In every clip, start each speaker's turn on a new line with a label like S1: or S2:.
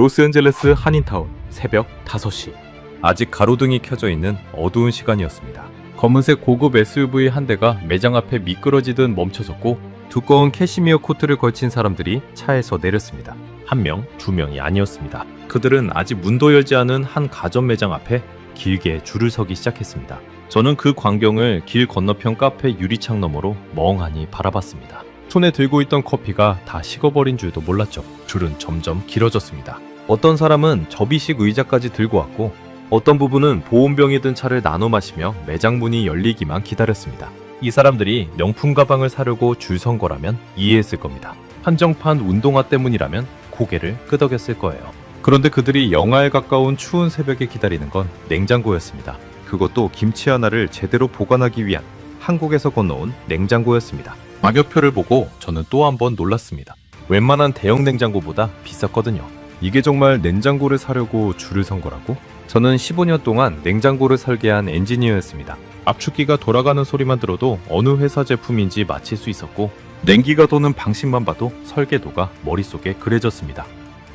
S1: 로스앤젤레스 한인타운 새벽 5시. 아직 가로등이 켜져 있는 어두운 시간이었습니다. 검은색 고급 SUV 한 대가 매장 앞에 미끄러지듯 멈춰섰고 두꺼운 캐시미어 코트를 걸친 사람들이 차에서 내렸습니다. 한 명, 두 명이 아니었습니다. 그들은 아직 문도 열지 않은 한 가전 매장 앞에 길게 줄을 서기 시작했습니다. 저는 그 광경을 길 건너편 카페 유리창 너머로 멍하니 바라봤습니다. 손에 들고 있던 커피가 다 식어버린 줄도 몰랐죠. 줄은 점점 길어졌습니다. 어떤 사람은 접이식 의자까지 들고 왔고 어떤 부분은 보온병이 든 차를 나눠 마시며 매장 문이 열리기만 기다렸습니다. 이 사람들이 명품 가방을 사려고 줄 선 거라면 이해했을 겁니다. 한정판 운동화 때문이라면 고개를 끄덕였을 거예요. 그런데 그들이 영하에 가까운 추운 새벽에 기다리는 건 냉장고였습니다. 그것도 김치 하나를 제대로 보관하기 위한 한국에서 건너온 냉장고였습니다. 가격표를 보고 저는 또 한 번 놀랐습니다. 웬만한 대형 냉장고보다 비쌌거든요. 이게 정말 냉장고를 사려고 줄을 선 거라고? 저는 15년 동안 냉장고를 설계한 엔지니어였습니다. 압축기가 돌아가는 소리만 들어도 어느 회사 제품인지 맞힐 수 있었고 냉기가 도는 방식만 봐도 설계도가 머릿속에 그려졌습니다.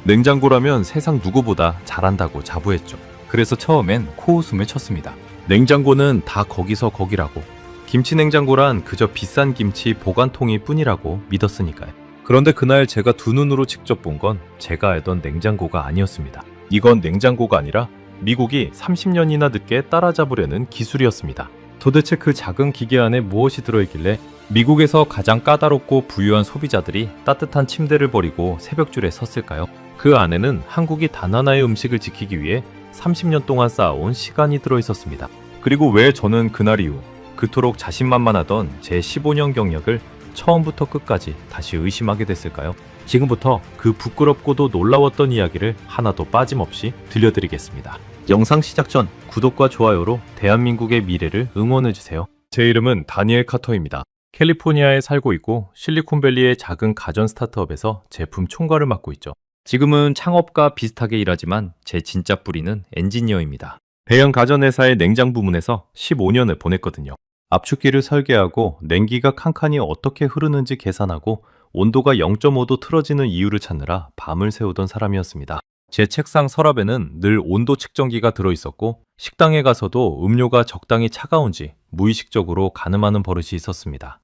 S1: 냉장고라면 세상 누구보다 잘한다고 자부했죠. 그래서 처음엔 코웃음을 쳤습니다. 냉장고는 다 거기서 거기라고. 김치 냉장고란 그저 비싼 김치 보관통일 뿐이라고 믿었으니까요. 그런데 그날 제가 두 눈으로 직접 본 건 제가 알던 냉장고가 아니었습니다. 이건 냉장고가 아니라 미국이 30년이나 늦게 따라잡으려는 기술이었습니다. 도대체 그 작은 기계 안에 무엇이 들어있길래 미국에서 가장 까다롭고 부유한 소비자들이 따뜻한 침대를 버리고 새벽줄에 섰을까요? 그 안에는 한국이 단 하나의 음식을 지키기 위해 30년 동안 쌓아온 시간이 들어있었습니다. 그리고 왜 저는 그날 이후 그토록 자신만만하던 제 15년 경력을 처음부터 끝까지 다시 의심하게 됐을까요? 지금부터 그 부끄럽고도 놀라웠던 이야기를 하나도 빠짐없이 들려드리겠습니다. 영상 시작 전 구독과 좋아요로 대한민국의 미래를 응원해주세요. 제 이름은 다니엘 카터입니다. 캘리포니아에 살고 있고 실리콘밸리의 작은 가전 스타트업에서 제품 총괄을 맡고 있죠. 지금은 창업과 비슷하게 일하지만 제 진짜 뿌리는 엔지니어입니다. 대형 가전회사의 냉장 부문에서 15년을 보냈거든요. 압축기를 설계하고 냉기가 칸칸이 어떻게 흐르는지 계산하고 온도가 0.5도 틀어지는 이유를 찾느라 밤을 새우던 사람이었습니다. 제 책상 서랍에는 늘 온도 측정기가 들어있었고 식당에 가서도 음료가 적당히 차가운지 무의식적으로 가늠하는 버릇이 있었습니다.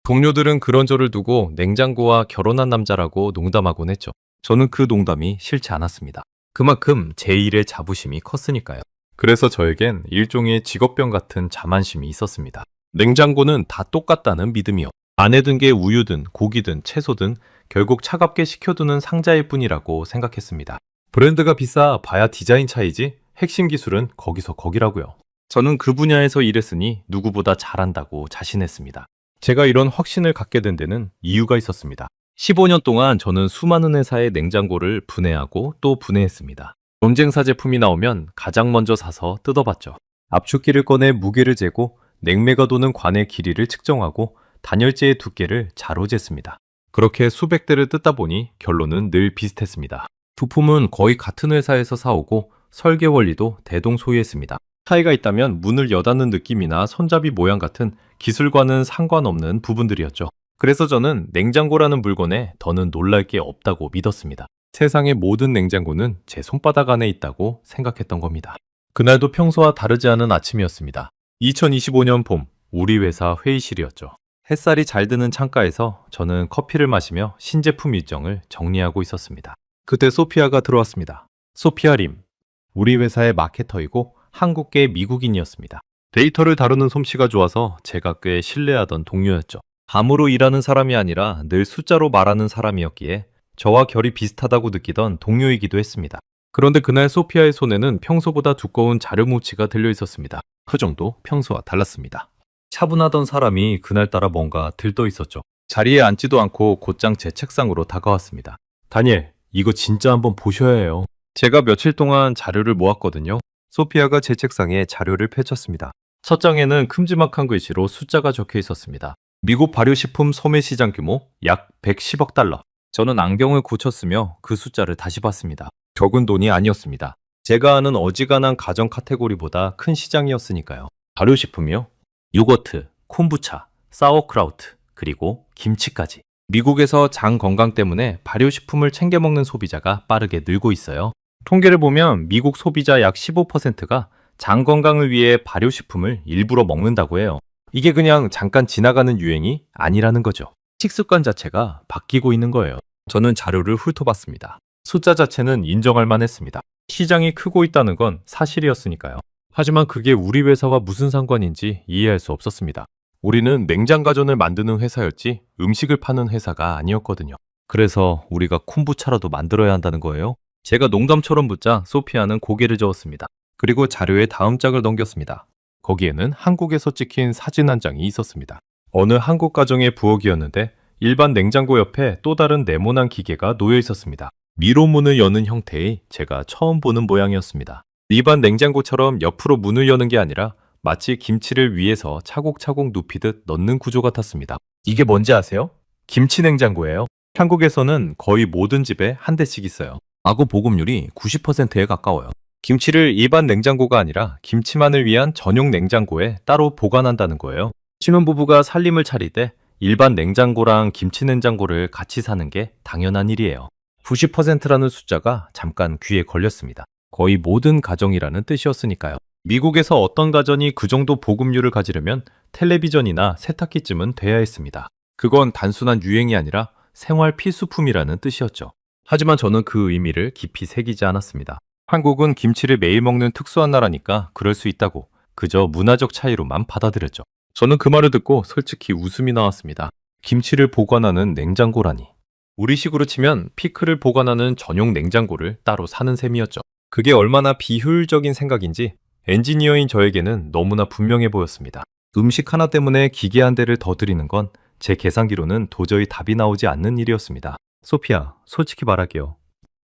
S1: 동료들은 그런 저를 두고 냉장고와 결혼한 남자라고 농담하곤 했죠. 저는 그 농담이 싫지 않았습니다. 그만큼 제 일의 자부심이 컸으니까요. 그래서 저에겐 일종의 직업병 같은 자만심이 있었습니다. 냉장고는 다 똑같다는 믿음이요. 안에 든 게 우유든 고기든 채소든 결국 차갑게 식혀두는 상자일 뿐이라고 생각했습니다. 브랜드가 비싸 봐야 디자인 차이지 핵심 기술은 거기서 거기라고요. 저는 그 분야에서 일했으니 누구보다 잘한다고 자신했습니다. 제가 이런 확신을 갖게 된 데는 이유가 있었습니다. 15년 동안 저는 수많은 회사의 냉장고를 분해하고 또 분해했습니다. 경쟁사 제품이 나오면 가장 먼저 사서 뜯어봤죠. 압축기를 꺼내 무게를 재고 냉매가 도는 관의 길이를 측정하고 단열재의 두께를 자로 쟀습니다. 그렇게 수백 대를 뜯다 보니 결론은 늘 비슷했습니다. 부품은 거의 같은 회사에서 사오고 설계 원리도 대동소이했습니다. 차이가 있다면 문을 여닫는 느낌이나 손잡이 모양 같은 기술과는 상관없는 부분들이었죠. 그래서 저는 냉장고라는 물건에 더는 놀랄 게 없다고 믿었습니다. 세상의 모든 냉장고는 제 손바닥 안에 있다고 생각했던 겁니다. 그날도 평소와 다르지 않은 아침이었습니다. 2025년 봄, 우리 회사 회의실이었죠. 햇살이 잘 드는 창가에서 저는 커피를 마시며 신제품 일정을 정리하고 있었습니다. 그때 소피아가 들어왔습니다. 소피아 림, 우리 회사의 마케터이고 한국계 미국인이었습니다. 데이터를 다루는 솜씨가 좋아서 제가 꽤 신뢰하던 동료였죠. 감으로 일하는 사람이 아니라 늘 숫자로 말하는 사람이었기에 저와 결이 비슷하다고 느끼던 동료이기도 했습니다. 그런데 그날 소피아의 손에는 평소보다 두꺼운 자료 뭉치가 들려 있었습니다. 표정도 평소와 달랐습니다. 차분하던 사람이 그날따라 뭔가 들떠 있었죠. 자리에 앉지도 않고 곧장 제 책상으로 다가왔습니다. 다니엘, 이거 진짜 한번 보셔야 해요. 제가 며칠 동안 자료를 모았거든요. 소피아가 제 책상에 자료를 펼쳤습니다. 첫 장에는 큼지막한 글씨로 숫자가 적혀 있었습니다. 미국 발효식품 소매 시장 규모 약 110억 달러. 저는 안경을 고쳤으며 그 숫자를 다시 봤습니다. 적은 돈이 아니었습니다. 제가 아는 어지간한 가전 카테고리보다 큰 시장이었으니까요. 발효식품이요? 요거트, 콤부차, 사워크라우트, 그리고 김치까지. 미국에서 장 건강 때문에 발효식품을 챙겨 먹는 소비자가 빠르게 늘고 있어요. 통계를 보면 미국 소비자 약 15%가 장 건강을 위해 발효식품을 일부러 먹는다고 해요. 이게 그냥 잠깐 지나가는 유행이 아니라는 거죠. 식습관 자체가 바뀌고 있는 거예요. 저는 자료를 훑어봤습니다. 숫자 자체는 인정할 만했습니다. 시장이 크고 있다는 건 사실이었으니까요. 하지만 그게 우리 회사와 무슨 상관인지 이해할 수 없었습니다. 우리는 냉장 가전을 만드는 회사였지 음식을 파는 회사가 아니었거든요. 그래서 우리가 콤부차라도 만들어야 한다는 거예요. 제가 농담처럼 묻자 소피아는 고개를 저었습니다. 그리고 자료의 다음 장을 넘겼습니다. 거기에는 한국에서 찍힌 사진 한 장이 있었습니다. 어느 한국 가정의 부엌이었는데 일반 냉장고 옆에 또 다른 네모난 기계가 놓여 있었습니다. 미로 문을 여는 형태의 제가 처음 보는 모양이었습니다. 일반 냉장고처럼 옆으로 문을 여는 게 아니라 마치 김치를 위에서 차곡차곡 눕히듯 넣는 구조 같았습니다. 이게 뭔지 아세요? 김치 냉장고예요. 한국에서는 거의 모든 집에 한 대씩 있어요. 아구 보급률이 90%에 가까워요. 김치를 일반 냉장고가 아니라 김치만을 위한 전용 냉장고에 따로 보관한다는 거예요. 신혼부부가 살림을 차릴 때 일반 냉장고랑 김치 냉장고를 같이 사는 게 당연한 일이에요. 90%라는 숫자가 잠깐 귀에 걸렸습니다. 거의 모든 가정이라는 뜻이었으니까요. 미국에서 어떤 가정이 그 정도 보급률을 가지려면 텔레비전이나 세탁기쯤은 돼야 했습니다. 그건 단순한 유행이 아니라 생활 필수품이라는 뜻이었죠. 하지만 저는 그 의미를 깊이 새기지 않았습니다. 한국은 김치를 매일 먹는 특수한 나라니까 그럴 수 있다고 그저 문화적 차이로만 받아들였죠. 저는 그 말을 듣고 솔직히 웃음이 나왔습니다. 김치를 보관하는 냉장고라니. 우리식으로 치면 피클을 보관하는 전용 냉장고를 따로 사는 셈이었죠. 그게 얼마나 비효율적인 생각인지 엔지니어인 저에게는 너무나 분명해 보였습니다. 음식 하나 때문에 기계 한 대를 더 들이는 건 제 계산기로는 도저히 답이 나오지 않는 일이었습니다. 소피아, 솔직히 말할게요.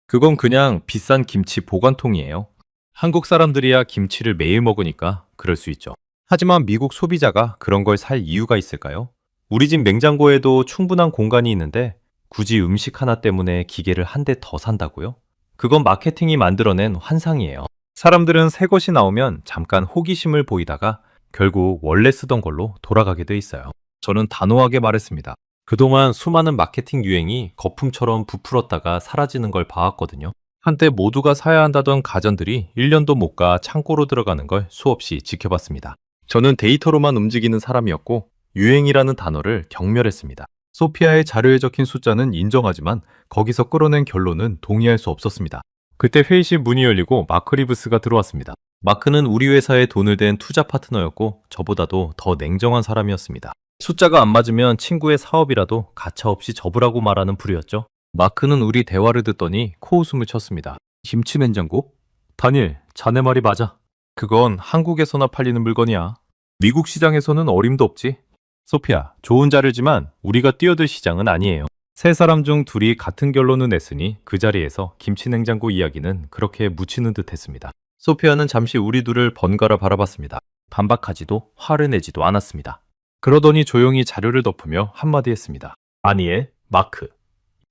S1: 그건 그냥 비싼 김치 보관통이에요. 한국 사람들이야 김치를 매일 먹으니까 그럴 수 있죠. 하지만 미국 소비자가 그런 걸 살 이유가 있을까요? 우리 집 냉장고에도 충분한 공간이 있는데 굳이 음식 하나 때문에 기계를 한 대 더 산다고요? 그건 마케팅이 만들어낸 환상이에요. 사람들은 새 것이 나오면 잠깐 호기심을 보이다가 결국 원래 쓰던 걸로 돌아가게 돼 있어요. 저는 단호하게 말했습니다. 그동안 수많은 마케팅 유행이 거품처럼 부풀었다가 사라지는 걸 봐왔거든요. 한때 모두가 사야 한다던 가전들이 1년도 못 가 창고로 들어가는 걸 수없이 지켜봤습니다. 저는 데이터로만 움직이는 사람이었고 유행이라는 단어를 경멸했습니다. 소피아의 자료에 적힌 숫자는 인정하지만 거기서 끌어낸 결론은 동의할 수 없었습니다. 그때 회의실 문이 열리고 마크 리브스가 들어왔습니다. 마크는 우리 회사에 돈을 댄 투자 파트너였고 저보다도 더 냉정한 사람이었습니다. 숫자가 안 맞으면 친구의 사업이라도 가차없이 접으라고 말하는 부류였죠. 마크는 우리 대화를 듣더니 코웃음을 쳤습니다. 김치 냉장고? 다니엘, 자네 말이 맞아. 그건 한국에서나 팔리는 물건이야. 미국 시장에서는 어림도 없지. 소피아, 좋은 자료지만 우리가 뛰어들 시장은 아니에요. 세 사람 중 둘이 같은 결론을 냈으니 그 자리에서 김치 냉장고 이야기는 그렇게 묻히는 듯 했습니다. 소피아는 잠시 우리 둘을 번갈아 바라봤습니다. 반박하지도 화를 내지도 않았습니다. 그러더니 조용히 자료를 덮으며 한마디 했습니다. 다니엘, 마크.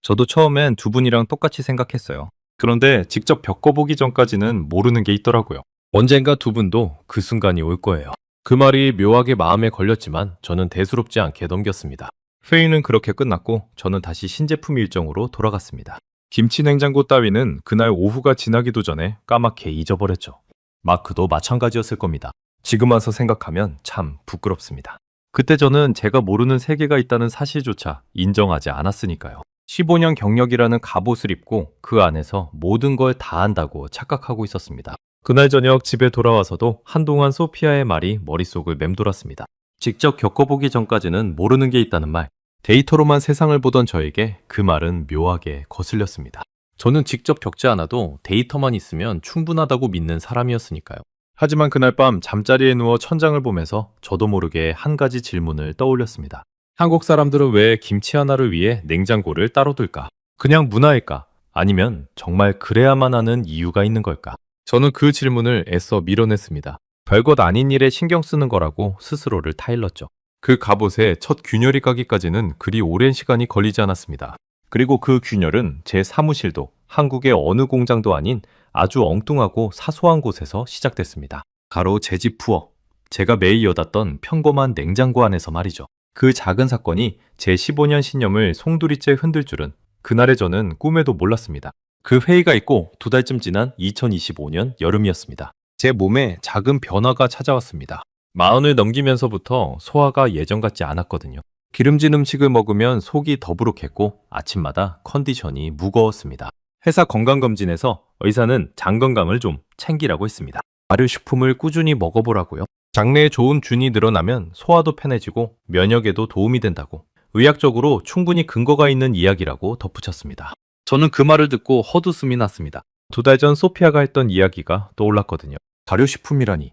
S1: 저도 처음엔 두 분이랑 똑같이 생각했어요. 그런데 직접 겪어보기 전까지는 모르는 게 있더라고요. 언젠가 두 분도 그 순간이 올 거예요. 그 말이 묘하게 마음에 걸렸지만 저는 대수롭지 않게 넘겼습니다. 회의는 그렇게 끝났고 저는 다시 신제품 일정으로 돌아갔습니다. 김치 냉장고 따위는 그날 오후가 지나기도 전에 까맣게 잊어버렸죠. 마크도 마찬가지였을 겁니다. 지금 와서 생각하면 참 부끄럽습니다. 그때 저는 제가 모르는 세계가 있다는 사실조차 인정하지 않았으니까요. 15년 경력이라는 갑옷을 입고 그 안에서 모든 걸 다 안다고 착각하고 있었습니다. 그날 저녁 집에 돌아와서도 한동안 소피아의 말이 머릿속을 맴돌았습니다. 직접 겪어보기 전까지는 모르는 게 있다는 말, 데이터로만 세상을 보던 저에게 그 말은 묘하게 거슬렸습니다. 저는 직접 겪지 않아도 데이터만 있으면 충분하다고 믿는 사람이었으니까요. 하지만 그날 밤 잠자리에 누워 천장을 보면서 저도 모르게 한 가지 질문을 떠올렸습니다. 한국 사람들은 왜 김치 하나를 위해 냉장고를 따로 둘까? 그냥 문화일까? 아니면 정말 그래야만 하는 이유가 있는 걸까? 저는 그 질문을 애써 밀어냈습니다. 별것 아닌 일에 신경 쓰는 거라고 스스로를 타일렀죠. 그 갑옷의 첫 균열이 가기까지는 그리 오랜 시간이 걸리지 않았습니다. 그리고 그 균열은 제 사무실도 한국의 어느 공장도 아닌 아주 엉뚱하고 사소한 곳에서 시작됐습니다. 바로 제 집 부엌, 제가 매일 여닫던 평범한 냉장고 안에서 말이죠. 그 작은 사건이 제 15년 신념을 송두리째 흔들 줄은 그날의 저는 꿈에도 몰랐습니다. 그 회의가 있고 2달쯤 지난 2025년 여름이었습니다. 제 몸에 작은 변화가 찾아왔습니다. 마흔을 넘기면서부터 소화가 예전 같지 않았거든요. 기름진 음식을 먹으면 속이 더부룩했고 아침마다 컨디션이 무거웠습니다. 회사 건강검진에서 의사는 장 건강을 좀 챙기라고 했습니다. 발효식품을 꾸준히 먹어보라고요. 장내에 좋은 균이 늘어나면 소화도 편해지고 면역에도 도움이 된다고 의학적으로 충분히 근거가 있는 이야기라고 덧붙였습니다. 저는 그 말을 듣고 헛웃음이 났습니다. 2달 전 소피아가 했던 이야기가 떠올랐거든요. 발효식품이라니.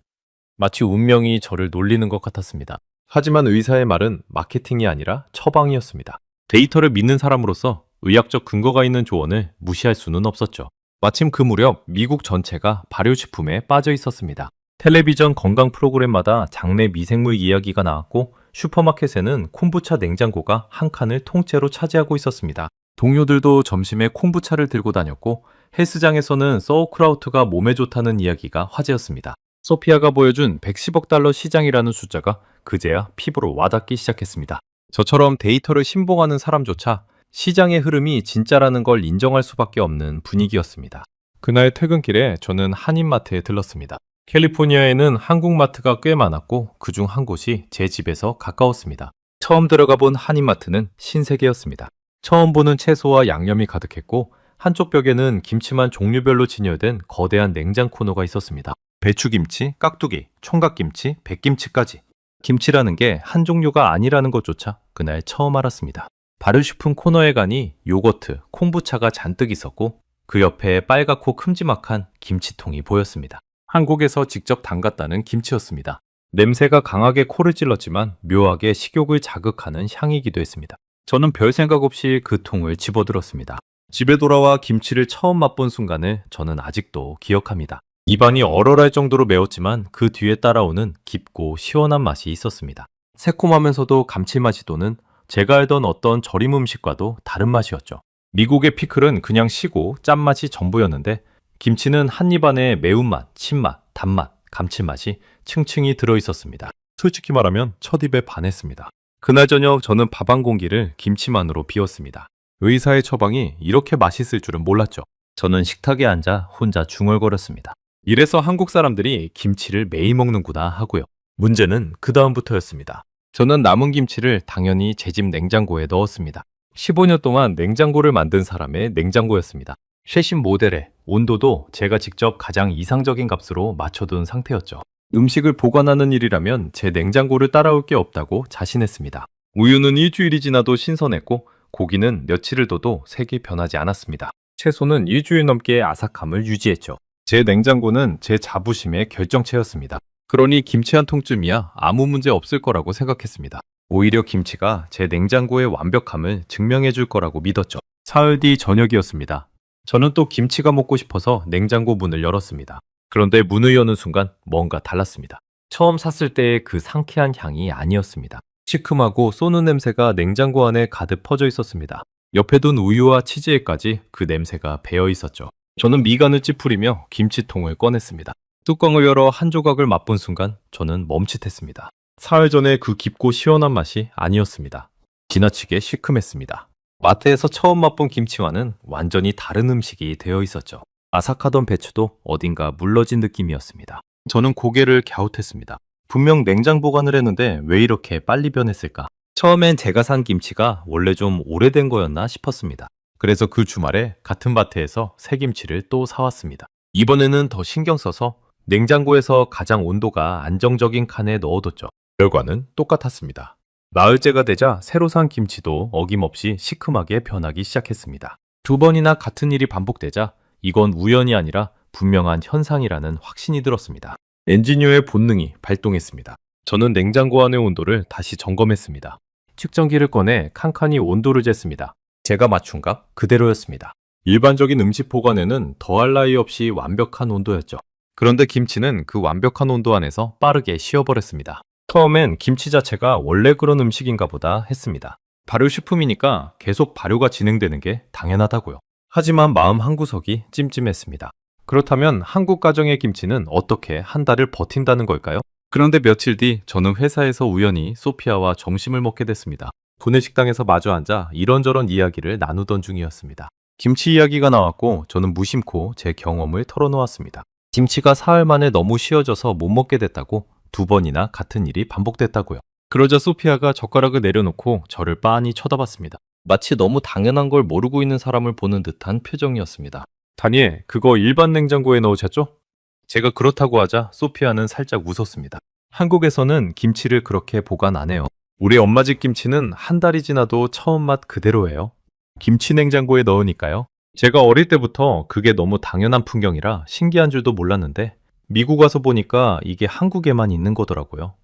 S1: 마치 운명이 저를 놀리는 것 같았습니다. 하지만 의사의 말은 마케팅이 아니라 처방이었습니다. 데이터를 믿는 사람으로서 의학적 근거가 있는 조언을 무시할 수는 없었죠. 마침 그 무렵 미국 전체가 발효식품에 빠져 있었습니다. 텔레비전 건강 프로그램마다 장내 미생물 이야기가 나왔고 슈퍼마켓에는 콤부차 냉장고가 한 칸을 통째로 차지하고 있었습니다. 동료들도 점심에 콤부차를 들고 다녔고 헬스장에서는 소우크라우트가 몸에 좋다는 이야기가 화제였습니다. 소피아가 보여준 110억 달러 시장이라는 숫자가 그제야 피부로 와닿기 시작했습니다. 저처럼 데이터를 신봉하는 사람조차 시장의 흐름이 진짜라는 걸 인정할 수밖에 없는 분위기였습니다. 그날 퇴근길에 저는 한인마트에 들렀습니다. 캘리포니아에는 한국마트가 꽤 많았고 그중 한 곳이 제 집에서 가까웠습니다. 처음 들어가 본 한인마트는 신세계였습니다. 처음 보는 채소와 양념이 가득했고 한쪽 벽에는 김치만 종류별로 진열된 거대한 냉장 코너가 있었습니다. 배추김치, 깍두기, 총각김치, 백김치까지. 김치라는 게 한 종류가 아니라는 것조차 그날 처음 알았습니다. 발효식품 코너에 가니 요거트, 콤부차가 잔뜩 있었고 그 옆에 빨갛고 큼지막한 김치통이 보였습니다. 한국에서 직접 담갔다는 김치였습니다. 냄새가 강하게 코를 찔렀지만 묘하게 식욕을 자극하는 향이기도 했습니다. 저는 별 생각 없이 그 통을 집어들었습니다. 집에 돌아와 김치를 처음 맛본 순간을 저는 아직도 기억합니다. 입안이 얼얼할 정도로 매웠지만 그 뒤에 따라오는 깊고 시원한 맛이 있었습니다. 새콤하면서도 감칠맛이 도는 제가 알던 어떤 절임 음식과도 다른 맛이었죠. 미국의 피클은 그냥 시고 짠맛이 전부였는데 김치는 한 입 안에 매운맛, 신맛, 단맛, 감칠맛이 층층이 들어있었습니다. 솔직히 말하면 첫 입에 반했습니다. 그날 저녁 저는 밥 한 공기를 김치만으로 비웠습니다. 의사의 처방이 이렇게 맛있을 줄은 몰랐죠. 저는 식탁에 앉아 혼자 중얼거렸습니다. 이래서 한국 사람들이 김치를 매일 먹는구나 하고요. 문제는 그 다음부터였습니다. 저는 남은 김치를 당연히 제 집 냉장고에 넣었습니다. 15년 동안 냉장고를 만든 사람의 냉장고였습니다. 최신 모델에 온도도 제가 직접 가장 이상적인 값으로 맞춰둔 상태였죠. 음식을 보관하는 일이라면 제 냉장고를 따라올 게 없다고 자신했습니다. 우유는 일주일이 지나도 신선했고 고기는 며칠을 둬도 색이 변하지 않았습니다. 채소는 일주일 넘게 아삭함을 유지했죠. 제 냉장고는 제 자부심의 결정체였습니다. 그러니 김치 한 통쯤이야 아무 문제 없을 거라고 생각했습니다. 오히려 김치가 제 냉장고의 완벽함을 증명해 줄 거라고 믿었죠. 사흘 뒤 저녁이었습니다. 저는 또 김치가 먹고 싶어서 냉장고 문을 열었습니다. 그런데 문을 여는 순간 뭔가 달랐습니다. 처음 샀을 때의 그 상쾌한 향이 아니었습니다. 시큼하고 쏘는 냄새가 냉장고 안에 가득 퍼져 있었습니다. 옆에 둔 우유와 치즈에까지 그 냄새가 배어 있었죠. 저는 미간을 찌푸리며 김치통을 꺼냈습니다. 뚜껑을 열어 한 조각을 맛본 순간 저는 멈칫했습니다. 사흘 전에 그 깊고 시원한 맛이 아니었습니다. 지나치게 시큼했습니다. 마트에서 처음 맛본 김치와는 완전히 다른 음식이 되어 있었죠. 아삭하던 배추도 어딘가 물러진 느낌이었습니다. 저는 고개를 갸웃했습니다. 분명 냉장 보관을 했는데 왜 이렇게 빨리 변했을까? 처음엔 제가 산 김치가 원래 좀 오래된 거였나 싶었습니다. 그래서 그 주말에 같은 마트에서 새 김치를 또 사왔습니다. 이번에는 더 신경 써서 냉장고에서 가장 온도가 안정적인 칸에 넣어뒀죠. 결과는 똑같았습니다. 나흘째가 되자 새로 산 김치도 어김없이 시큼하게 변하기 시작했습니다. 2번이나 같은 일이 반복되자 이건 우연이 아니라 분명한 현상이라는 확신이 들었습니다. 엔지니어의 본능이 발동했습니다. 저는 냉장고 안의 온도를 다시 점검했습니다. 측정기를 꺼내 칸칸이 온도를 쟀습니다. 제가 맞춘 값 그대로였습니다. 일반적인 음식 보관에는 더할 나위 없이 완벽한 온도였죠. 그런데 김치는 그 완벽한 온도 안에서 빠르게 식어버렸습니다. 처음엔 김치 자체가 원래 그런 음식인가 보다 했습니다. 발효식품이니까 계속 발효가 진행되는 게 당연하다고요. 하지만 마음 한구석이 찜찜했습니다. 그렇다면 한국 가정의 김치는 어떻게 한 달을 버틴다는 걸까요? 그런데 며칠 뒤 저는 회사에서 우연히 소피아와 점심을 먹게 됐습니다. 구내식당에서 마주 앉아 이런저런 이야기를 나누던 중이었습니다. 김치 이야기가 나왔고 저는 무심코 제 경험을 털어놓았습니다. 김치가 사흘 만에 너무 쉬어져서 못 먹게 됐다고 2번이나 같은 일이 반복됐다고요. 그러자 소피아가 젓가락을 내려놓고 저를 빤히 쳐다봤습니다. 마치 너무 당연한 걸 모르고 있는 사람을 보는 듯한 표정이었습니다. 다니엘, 그거 일반 냉장고에 넣으셨죠? 제가 그렇다고 하자 소피아는 살짝 웃었습니다. 한국에서는 김치를 그렇게 보관 안 해요. 우리 엄마 집 김치는 한 달이 지나도 처음 맛 그대로예요. 김치 냉장고에 넣으니까요. 제가 어릴 때부터 그게 너무 당연한 풍경이라 신기한 줄도 몰랐는데 미국 와서 보니까 이게 한국에만 있는 거더라고요.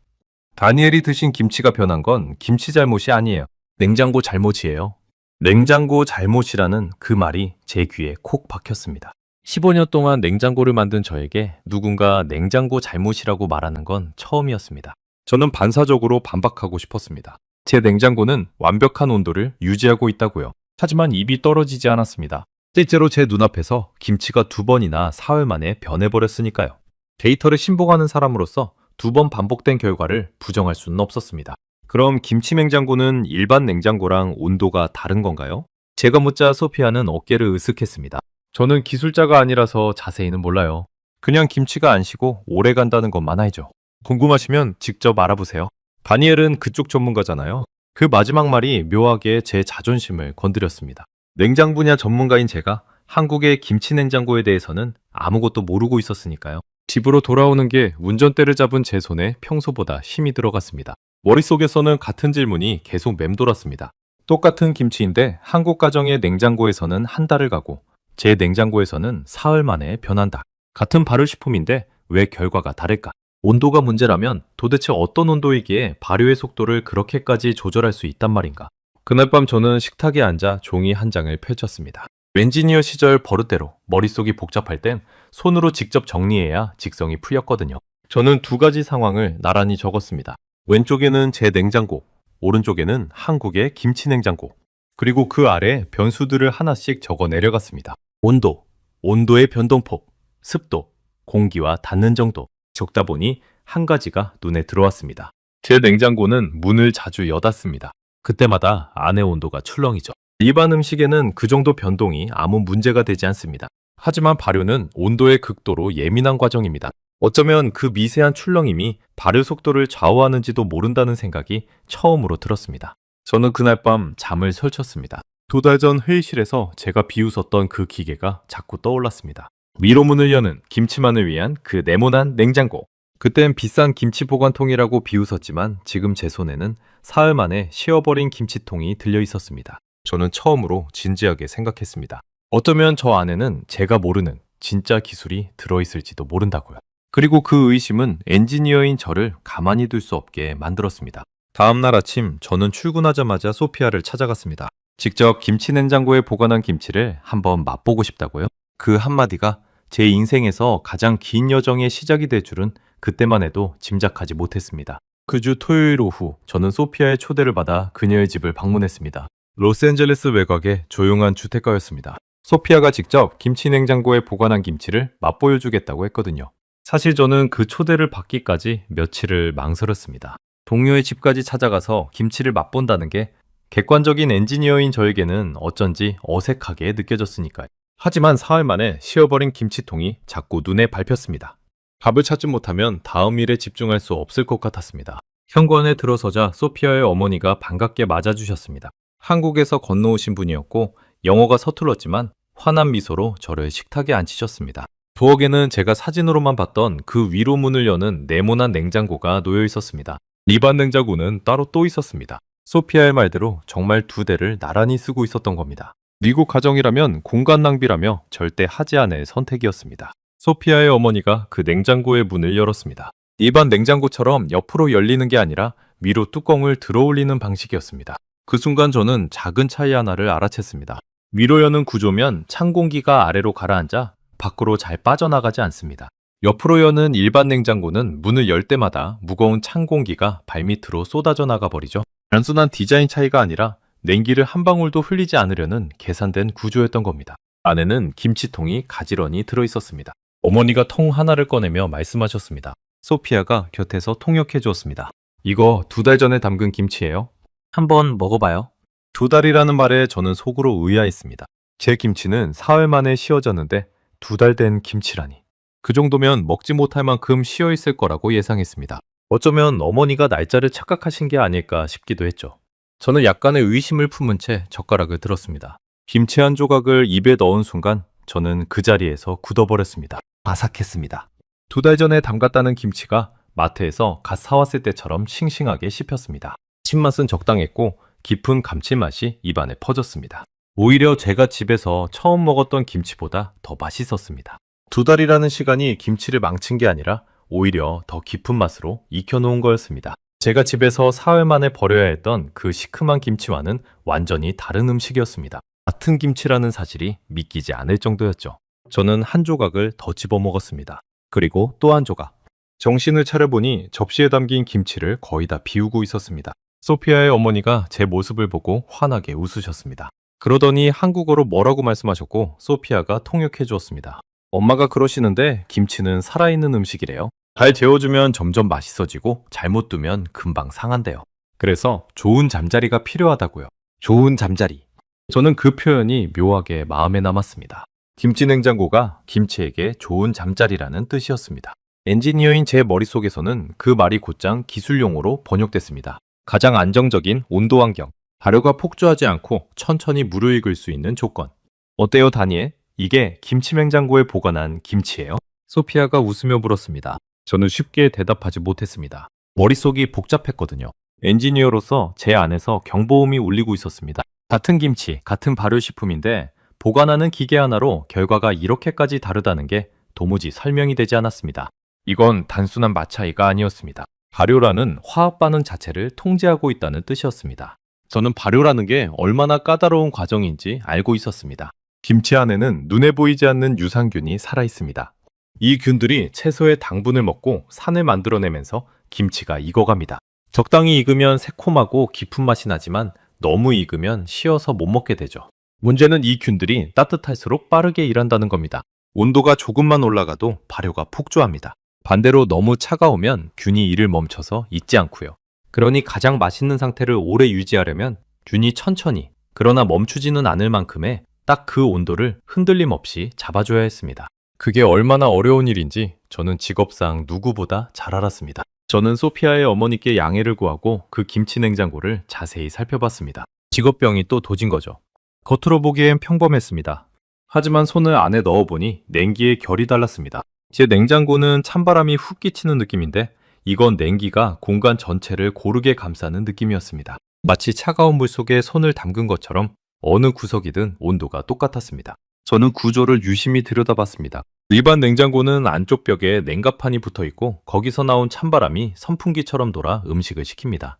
S1: 다니엘이 드신 김치가 변한 건 김치 잘못이 아니에요. 냉장고 잘못이에요. 냉장고 잘못이라는 그 말이 제 귀에 콕 박혔습니다. 15년 동안 냉장고를 만든 저에게 누군가 냉장고 잘못이라고 말하는 건 처음이었습니다. 저는 반사적으로 반박하고 싶었습니다. 제 냉장고는 완벽한 온도를 유지하고 있다고요. 하지만 입이 떨어지지 않았습니다. 실제로 제 눈앞에서 김치가 2번이나 사흘 만에 변해버렸으니까요. 데이터를 신봉하는 사람으로서 2번 반복된 결과를 부정할 수는 없었습니다. 그럼 김치 냉장고는 일반 냉장고랑 온도가 다른 건가요? 제가 묻자 소피아는 어깨를 으쓱했습니다. 저는 기술자가 아니라서 자세히는 몰라요. 그냥 김치가 안 식고 오래 간다는 것만 알죠. 궁금하시면 직접 알아보세요. 다니엘은 그쪽 전문가잖아요. 그 마지막 말이 묘하게 제 자존심을 건드렸습니다. 냉장 분야 전문가인 제가 한국의 김치 냉장고에 대해서는 아무것도 모르고 있었으니까요. 집으로 돌아오는 게 운전대를 잡은 제 손에 평소보다 힘이 들어갔습니다. 머릿속에서는 같은 질문이 계속 맴돌았습니다. 똑같은 김치인데 한국 가정의 냉장고에서는 한 달을 가고 제 냉장고에서는 사흘 만에 변한다. 같은 발효식품인데 왜 결과가 다를까? 온도가 문제라면 도대체 어떤 온도이기에 발효의 속도를 그렇게까지 조절할 수 있단 말인가? 그날 밤 저는 식탁에 앉아 종이 한 장을 펼쳤습니다. 엔지니어 시절 버릇대로 머릿속이 복잡할 땐 손으로 직접 정리해야 직성이 풀렸거든요. 저는 2가지 상황을 나란히 적었습니다. 왼쪽에는 제 냉장고, 오른쪽에는 한국의 김치 냉장고. 그리고 그 아래 변수들을 하나씩 적어 내려갔습니다. 온도, 온도의 변동폭, 습도, 공기와 닿는 정도. 적다 보니 한 가지가 눈에 들어왔습니다. 제 냉장고는 문을 자주 여닫습니다. 그때마다 안의 온도가 출렁이죠. 일반 음식에는 그 정도 변동이 아무 문제가 되지 않습니다. 하지만 발효는 온도의 극도로 예민한 과정입니다. 어쩌면 그 미세한 출렁임이 발효 속도를 좌우하는지도 모른다는 생각이 처음으로 들었습니다. 저는 그날 밤 잠을 설쳤습니다. 2달 전 회의실에서 제가 비웃었던 그 기계가 자꾸 떠올랐습니다. 위로 문을 여는 김치만을 위한 그 네모난 냉장고. 그땐 비싼 김치 보관통이라고 비웃었지만 지금 제 손에는 사흘 만에 쉬어버린 김치통이 들려 있었습니다. 저는 처음으로 진지하게 생각했습니다. 어쩌면 저 안에는 제가 모르는 진짜 기술이 들어있을지도 모른다고요. 그리고 그 의심은 엔지니어인 저를 가만히 둘 수 없게 만들었습니다. 다음 날 아침 저는 출근하자마자 소피아를 찾아갔습니다. 직접 김치 냉장고에 보관한 김치를 한번 맛보고 싶다고요. 그 한마디가 제 인생에서 가장 긴 여정의 시작이 될 줄은 그때만 해도 짐작하지 못했습니다. 그 주 토요일 오후 저는 소피아의 초대를 받아 그녀의 집을 방문했습니다. 로스앤젤레스 외곽의 조용한 주택가였습니다. 소피아가 직접 김치 냉장고에 보관한 김치를 맛보여주겠다고 했거든요. 사실 저는 그 초대를 받기까지 며칠을 망설였습니다. 동료의 집까지 찾아가서 김치를 맛본다는 게 객관적인 엔지니어인 저에게는 어쩐지 어색하게 느껴졌으니까요. 하지만 사흘 만에 쉬어버린 김치통이 자꾸 눈에 밟혔습니다. 밥을 찾지 못하면 다음 일에 집중할 수 없을 것 같았습니다. 현관에 들어서자 소피아의 어머니가 반갑게 맞아주셨습니다. 한국에서 건너오신 분이었고 영어가 서툴렀지만 환한 미소로 저를 식탁에 앉히셨습니다. 부엌에는 제가 사진으로만 봤던 그 위로 문을 여는 네모난 냉장고가 놓여 있었습니다. 일반 냉장고는 따로 또 있었습니다. 소피아의 말대로 정말 2대를 나란히 쓰고 있었던 겁니다. 미국 가정이라면 공간 낭비라며 절대 하지 않을 선택이었습니다. 소피아의 어머니가 그 냉장고의 문을 열었습니다. 일반 냉장고처럼 옆으로 열리는 게 아니라 위로 뚜껑을 들어올리는 방식이었습니다. 그 순간 저는 작은 차이 하나를 알아챘습니다. 위로 여는 구조면 찬 공기가 아래로 가라앉아 밖으로 잘 빠져나가지 않습니다. 옆으로 여는 일반 냉장고는 문을 열 때마다 무거운 찬 공기가 발밑으로 쏟아져 나가 버리죠. 단순한 디자인 차이가 아니라 냉기를 한 방울도 흘리지 않으려는 계산된 구조였던 겁니다. 안에는 김치통이 가지런히 들어 있었습니다. 어머니가 통 하나를 꺼내며 말씀하셨습니다. 소피아가 곁에서 통역해 주었습니다. 이거 2달 전에 담근 김치예요. 한번 먹어봐요. 2달이라는 말에 저는 속으로 의아했습니다. 제 김치는 사흘 만에 씌어졌는데 2달 된 김치라니. 그 정도면 먹지 못할 만큼 씌어 있을 거라고 예상했습니다. 어쩌면 어머니가 날짜를 착각하신 게 아닐까 싶기도 했죠. 저는 약간의 의심을 품은 채 젓가락을 들었습니다. 김치 한 조각을 입에 넣은 순간 저는 그 자리에서 굳어버렸습니다. 바삭했습니다. 2달 전에 담갔다는 김치가 마트에서 갓 사왔을 때처럼 싱싱하게 씹혔습니다. 신맛은 적당했고 깊은 감칠맛이 입안에 퍼졌습니다. 오히려 제가 집에서 처음 먹었던 김치보다 더 맛있었습니다. 2달이라는 시간이 김치를 망친 게 아니라 오히려 더 깊은 맛으로 익혀놓은 거였습니다. 제가 집에서 사흘 만에 버려야 했던 그 시큼한 김치와는 완전히 다른 음식이었습니다. 같은 김치라는 사실이 믿기지 않을 정도였죠. 저는 한 조각을 더 집어 먹었습니다. 그리고 또 한 조각. 정신을 차려보니 접시에 담긴 김치를 거의 다 비우고 있었습니다. 소피아의 어머니가 제 모습을 보고 환하게 웃으셨습니다. 그러더니 한국어로 뭐라고 말씀하셨고 소피아가 통역해 주었습니다. 엄마가 그러시는데 김치는 살아있는 음식이래요. 잘 재워주면 점점 맛있어지고 잘못 두면 금방 상한대요. 그래서 좋은 잠자리가 필요하다고요. 좋은 잠자리. 저는 그 표현이 묘하게 마음에 남았습니다. 김치 냉장고가 김치에게 좋은 잠자리라는 뜻이었습니다. 엔지니어인 제 머릿속에서는 그 말이 곧장 기술용어로 번역됐습니다. 가장 안정적인 온도 환경, 발효가 폭주하지 않고 천천히 무르익을 수 있는 조건. 어때요, 다니엘? 이게 김치 냉장고에 보관한 김치예요? 소피아가 웃으며 물었습니다. 저는 쉽게 대답하지 못했습니다. 머릿속이 복잡했거든요. 엔지니어로서 제 안에서 경보음이 울리고 있었습니다. 같은 김치, 같은 발효식품인데 보관하는 기계 하나로 결과가 이렇게까지 다르다는 게 도무지 설명이 되지 않았습니다. 이건 단순한 맛 차이가 아니었습니다. 발효라는 화학 반응 자체를 통제하고 있다는 뜻이었습니다. 저는 발효라는 게 얼마나 까다로운 과정인지 알고 있었습니다. 김치 안에는 눈에 보이지 않는 유산균이 살아 있습니다. 이 균들이 채소의 당분을 먹고 산을 만들어내면서 김치가 익어갑니다. 적당히 익으면 새콤하고 깊은 맛이 나지만 너무 익으면 쉬어서 못 먹게 되죠. 문제는 이 균들이 따뜻할수록 빠르게 일한다는 겁니다. 온도가 조금만 올라가도 발효가 폭주합니다. 반대로 너무 차가우면 균이 일을 멈춰서 익지 않고요. 그러니 가장 맛있는 상태를 오래 유지하려면 균이 천천히, 그러나 멈추지는 않을 만큼의 딱 그 온도를 흔들림 없이 잡아줘야 했습니다. 그게 얼마나 어려운 일인지 저는 직업상 누구보다 잘 알았습니다. 저는 소피아의 어머니께 양해를 구하고 그 김치 냉장고를 자세히 살펴봤습니다. 직업병이 또 도진 거죠. 겉으로 보기엔 평범했습니다. 하지만 손을 안에 넣어보니 냉기의 결이 달랐습니다. 제 냉장고는 찬바람이 훅 끼치는 느낌인데 이건 냉기가 공간 전체를 고르게 감싸는 느낌이었습니다. 마치 차가운 물 속에 손을 담근 것처럼 어느 구석이든 온도가 똑같았습니다. 저는 구조를 유심히 들여다봤습니다. 일반 냉장고는 안쪽 벽에 냉각판이 붙어 있고 거기서 나온 찬바람이 선풍기처럼 돌아 음식을 식힙니다.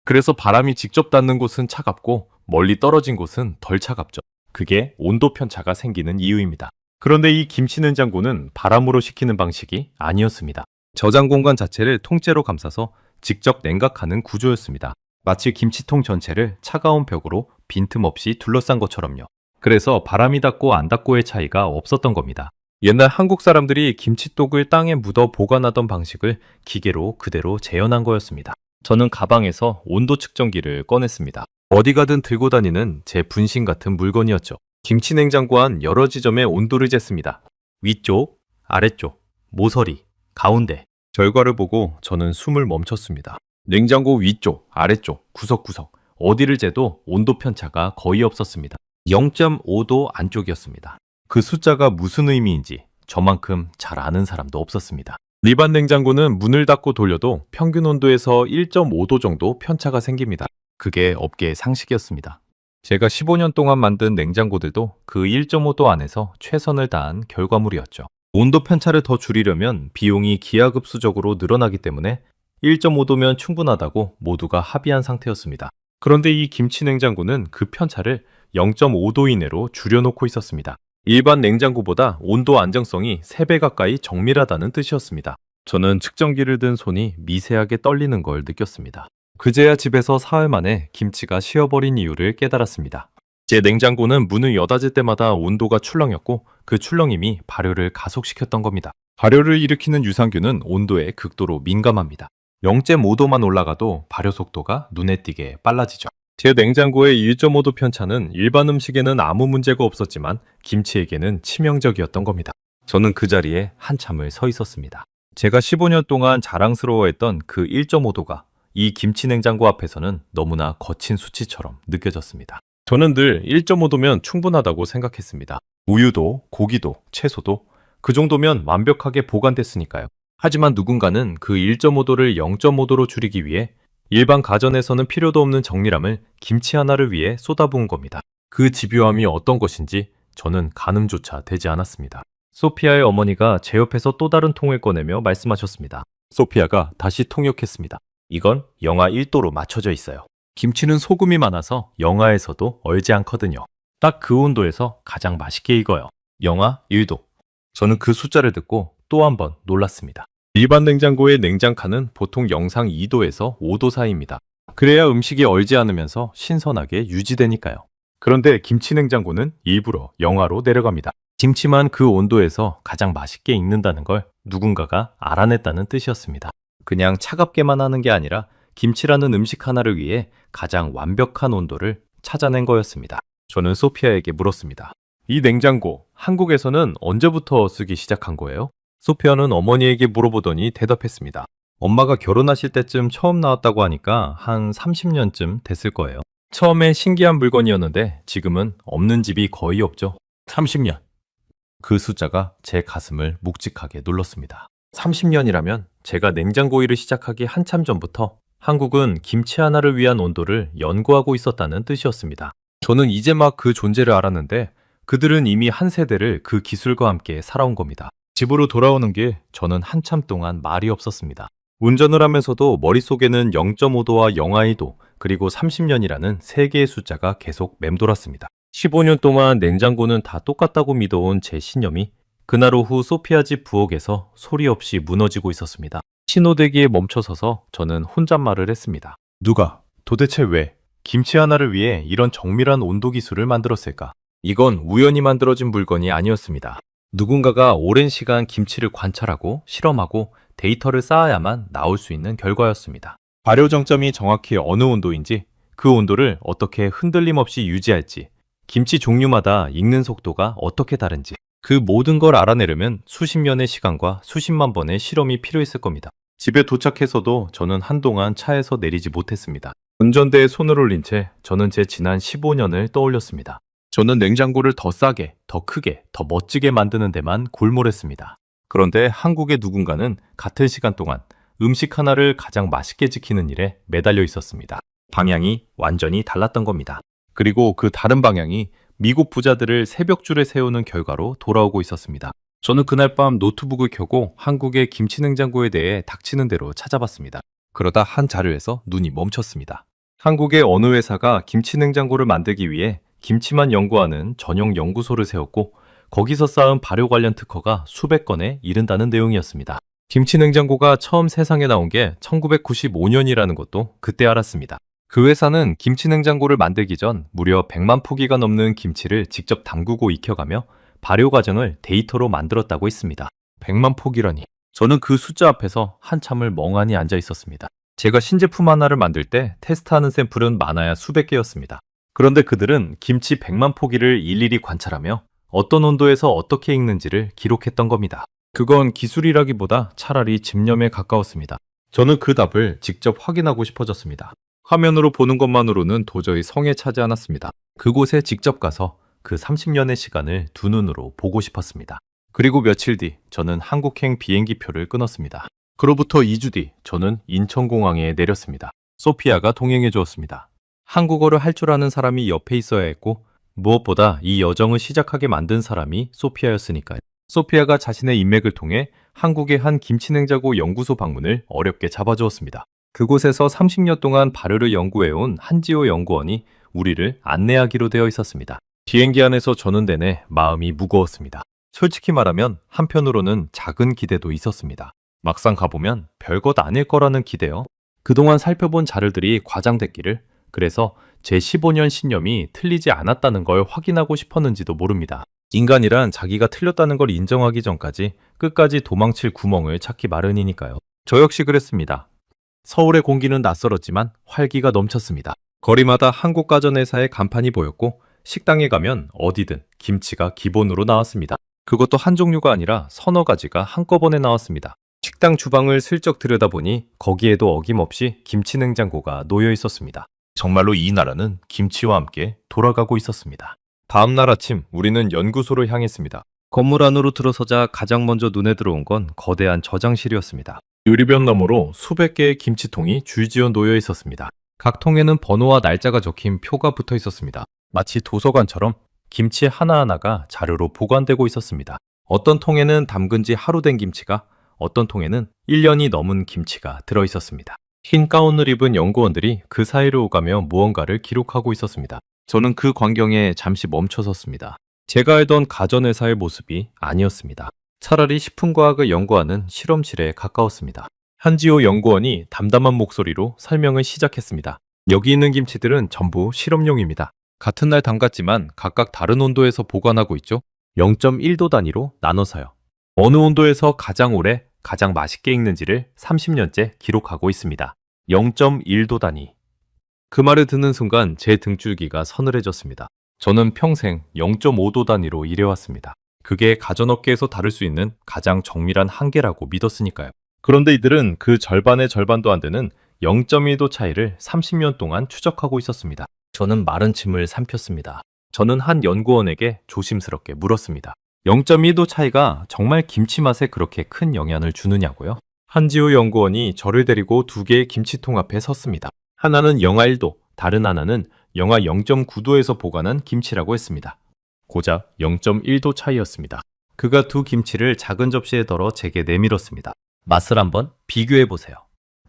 S1: 그래서 바람이 직접 닿는 곳은 차갑고 멀리 떨어진 곳은 덜 차갑죠. 그게 온도 편차가 생기는 이유입니다. 그런데 이 김치 냉장고는 바람으로 식히는 방식이 아니었습니다. 저장 공간 자체를 통째로 감싸서 직접 냉각하는 구조였습니다. 마치 김치통 전체를 차가운 벽으로 빈틈없이 둘러싼 것처럼요. 그래서 바람이 닿고 안 닿고의 차이가 없었던 겁니다. 옛날 한국 사람들이 김치독을 땅에 묻어 보관하던 방식을 기계로 그대로 재현한 거였습니다. 저는 가방에서 온도 측정기를 꺼냈습니다. 어디 가든 들고 다니는 제 분신 같은 물건이었죠. 김치 냉장고 안 여러 지점의 온도를 쟀습니다. 위쪽, 아래쪽, 모서리, 가운데. 결과를 보고 저는 숨을 멈췄습니다. 냉장고 위쪽, 아래쪽, 구석구석 어디를 재도 온도 편차가 거의 없었습니다. 0.5도 안쪽이었습니다. 그 숫자가 무슨 의미인지 저만큼 잘 아는 사람도 없었습니다. 일반 냉장고는 문을 닫고 돌려도 평균 온도에서 1.5도 정도 편차가 생깁니다. 그게 업계의 상식이었습니다. 제가 15년 동안 만든 냉장고들도 그 1.5도 안에서 최선을 다한 결과물이었죠. 온도 편차를 더 줄이려면 비용이 기하급수적으로 늘어나기 때문에 1.5도면 충분하다고 모두가 합의한 상태였습니다. 그런데 이 김치 냉장고는 그 편차를 0.5도 이내로 줄여놓고 있었습니다. 일반 냉장고보다 온도 안정성이 3배 가까이 정밀하다는 뜻이었습니다. 저는 측정기를 든 손이 미세하게 떨리는 걸 느꼈습니다. 그제야 집에서 사흘 만에 김치가 쉬어버린 이유를 깨달았습니다. 제 냉장고는 문을 여닫을 때마다 온도가 출렁였고 그 출렁임이 발효를 가속시켰던 겁니다. 발효를 일으키는 유산균은 온도에 극도로 민감합니다. 0.5도만 올라가도 발효 속도가 눈에 띄게 빨라지죠. 제 냉장고의 1.5도 편차는 일반 음식에는 아무 문제가 없었지만 김치에게는 치명적이었던 겁니다. 저는 그 자리에 한참을 서 있었습니다. 제가 15년 동안 자랑스러워했던 그 1.5도가 이 김치 냉장고 앞에서는 너무나 거친 수치처럼 느껴졌습니다. 저는 늘 1.5도면 충분하다고 생각했습니다. 우유도, 고기도, 채소도 그 정도면 완벽하게 보관됐으니까요. 하지만 누군가는 그 1.5도를 0.5도로 줄이기 위해 일반 가전에서는 필요도 없는 정밀함을 김치 하나를 위해 쏟아부은 겁니다. 그 집요함이 어떤 것인지 저는 가늠조차 되지 않았습니다. 소피아의 어머니가 제 옆에서 또 다른 통을 꺼내며 말씀하셨습니다. 소피아가 다시 통역했습니다. 이건 영하 1도로 맞춰져 있어요. 김치는 소금이 많아서 영하에서도 얼지 않거든요. 딱 그 온도에서 가장 맛있게 익어요. 영하 1도. 저는 그 숫자를 듣고 또 한 번 놀랐습니다. 일반 냉장고의 냉장칸은 보통 영상 2도에서 5도 사이입니다. 그래야 음식이 얼지 않으면서 신선하게 유지되니까요. 그런데 김치 냉장고는 일부러 영하로 내려갑니다. 김치만 그 온도에서 가장 맛있게 익는다는 걸 누군가가 알아냈다는 뜻이었습니다. 그냥 차갑게만 하는 게 아니라 김치라는 음식 하나를 위해 가장 완벽한 온도를 찾아낸 거였습니다. 저는 소피아에게 물었습니다. 이 냉장고, 한국에서는 언제부터 쓰기 시작한 거예요? 소피아는 어머니에게 물어보더니 대답했습니다. 엄마가 결혼하실 때쯤 처음 나왔다고 하니까 한 30년쯤 됐을 거예요. 처음에 신기한 물건이었는데 지금은 없는 집이 거의 없죠. 30년. 그 숫자가 제 가슴을 묵직하게 눌렀습니다. 30년이라면 제가 냉장고 일을 시작하기 한참 전부터 한국은 김치 하나를 위한 온도를 연구하고 있었다는 뜻이었습니다. 저는 이제 막 그 존재를 알았는데 그들은 이미 한 세대를 그 기술과 함께 살아온 겁니다. 집으로 돌아오는 길 저는 한참 동안 말이 없었습니다. 운전을 하면서도 머릿속에는 0.5도와 영하 2도 그리고 30년이라는 세 개의 숫자가 계속 맴돌았습니다. 15년 동안 냉장고는 다 똑같다고 믿어온 제 신념이 그날 오후 소피아 집 부엌에서 소리 없이 무너지고 있었습니다. 신호대기에 멈춰서서 저는 혼잣말을 했습니다. 누가, 도대체 왜 김치 하나를 위해 이런 정밀한 온도 기술을 만들었을까? 이건 우연히 만들어진 물건이 아니었습니다. 누군가가 오랜 시간 김치를 관찰하고 실험하고 데이터를 쌓아야만 나올 수 있는 결과였습니다. 발효 정점이 정확히 어느 온도인지, 그 온도를 어떻게 흔들림 없이 유지할지, 김치 종류마다 익는 속도가 어떻게 다른지, 그 모든 걸 알아내려면 수십 년의 시간과 수십만 번의 실험이 필요했을 겁니다. 집에 도착해서도 저는 한동안 차에서 내리지 못했습니다. 운전대에 손을 올린 채 저는 제 지난 15년을 떠올렸습니다. 저는 냉장고를 더 싸게, 더 크게, 더 멋지게 만드는 데만 골몰했습니다. 그런데 한국의 누군가는 같은 시간 동안 음식 하나를 가장 맛있게 지키는 일에 매달려 있었습니다. 방향이 완전히 달랐던 겁니다. 그리고 그 다른 방향이 미국 부자들을 새벽줄에 세우는 결과로 돌아오고 있었습니다. 저는 그날 밤 노트북을 켜고 한국의 김치 냉장고에 대해 닥치는 대로 찾아봤습니다. 그러다 한 자료에서 눈이 멈췄습니다. 한국의 어느 회사가 김치 냉장고를 만들기 위해 김치만 연구하는 전용 연구소를 세웠고 거기서 쌓은 발효 관련 특허가 수백 건에 이른다는 내용이었습니다. 김치 냉장고가 처음 세상에 나온 게 1995년이라는 것도 그때 알았습니다. 그 회사는 김치 냉장고를 만들기 전 무려 100만 포기가 넘는 김치를 직접 담그고 익혀가며 발효 과정을 데이터로 만들었다고 했습니다. 100만 포기라니. 저는 그 숫자 앞에서 한참을 멍하니 앉아 있었습니다. 제가 신제품 하나를 만들 때 테스트하는 샘플은 많아야 수백 개였습니다. 그런데 그들은 김치 100만 포기를 일일이 관찰하며 어떤 온도에서 어떻게 익는지를 기록했던 겁니다. 그건 기술이라기보다 차라리 집념에 가까웠습니다. 저는 그 답을 직접 확인하고 싶어졌습니다. 화면으로 보는 것만으로는 도저히 성에 차지 않았습니다. 그곳에 직접 가서 그 30년의 시간을 두 눈으로 보고 싶었습니다. 그리고 며칠 뒤 저는 한국행 비행기표를 끊었습니다. 그로부터 2주 뒤 저는 인천공항에 내렸습니다. 소피아가 동행해 주었습니다. 한국어를 할 줄 아는 사람이 옆에 있어야 했고 무엇보다 이 여정을 시작하게 만든 사람이 소피아였으니까요. 소피아가 자신의 인맥을 통해 한국의 한 김치냉장고 연구소 방문을 어렵게 잡아주었습니다. 그곳에서 30년 동안 발효를 연구해온 한지호 연구원이 우리를 안내하기로 되어 있었습니다. 비행기 안에서 저는 내내 마음이 무거웠습니다. 솔직히 말하면 한편으로는 작은 기대도 있었습니다. 막상 가보면 별것 아닐 거라는 기대요. 그동안 살펴본 자료들이 과장됐기를, 그래서 제 15년 신념이 틀리지 않았다는 걸 확인하고 싶었는지도 모릅니다. 인간이란 자기가 틀렸다는 걸 인정하기 전까지 끝까지 도망칠 구멍을 찾기 마련이니까요. 저 역시 그랬습니다. 서울의 공기는 낯설었지만 활기가 넘쳤습니다. 거리마다 한국 가전 회사의 간판이 보였고 식당에 가면 어디든 김치가 기본으로 나왔습니다. 그것도 한 종류가 아니라 서너 가지가 한꺼번에 나왔습니다. 식당 주방을 슬쩍 들여다보니 거기에도 어김없이 김치 냉장고가 놓여 있었습니다. 정말로 이 나라는 김치와 함께 돌아가고 있었습니다. 다음 날 아침 우리는 연구소로 향했습니다. 건물 안으로 들어서자 가장 먼저 눈에 들어온 건 거대한 저장실이었습니다. 유리변 너머로 수백 개의 김치통이 줄지어 놓여 있었습니다. 각 통에는 번호와 날짜가 적힌 표가 붙어 있었습니다. 마치 도서관처럼 김치 하나하나가 자료로 보관되고 있었습니다. 어떤 통에는 담근 지 하루 된 김치가, 어떤 통에는 1년이 넘은 김치가 들어 있었습니다. 흰 가운을 입은 연구원들이 그 사이를 오가며 무언가를 기록하고 있었습니다. 저는 그 광경에 잠시 멈춰섰습니다. 제가 알던 가전회사의 모습이 아니었습니다. 차라리 식품과학을 연구하는 실험실에 가까웠습니다. 한지호 연구원이 담담한 목소리로 설명을 시작했습니다. 여기 있는 김치들은 전부 실험용입니다. 같은 날 담갔지만 각각 다른 온도에서 보관하고 있죠. 0.1도 단위로 나눠서요. 어느 온도에서 가장 오래, 가장 맛있게 익는지를 30년째 기록하고 있습니다. 0.1도 단위. 그 말을 듣는 순간 제 등줄기가 서늘해졌습니다. 저는 평생 0.5도 단위로 일해왔습니다. 그게 가전업계에서 다룰 수 있는 가장 정밀한 한계라고 믿었으니까요. 그런데 이들은 그 절반의 절반도 안 되는 0.1도 차이를 30년 동안 추적하고 있었습니다. 저는 마른 침을 삼켰습니다. 저는 한 연구원에게 조심스럽게 물었습니다. 0.2도 차이가 정말 김치 맛에 그렇게 큰 영향을 주느냐고요? 한지호 연구원이 저를 데리고 두 개의 김치통 앞에 섰습니다. 하나는 영하 1도, 다른 하나는 영하 0.9도에서 보관한 김치라고 했습니다. 고작 0.1도 차이였습니다. 그가 두 김치를 작은 접시에 덜어 제게 내밀었습니다. 맛을 한번 비교해보세요.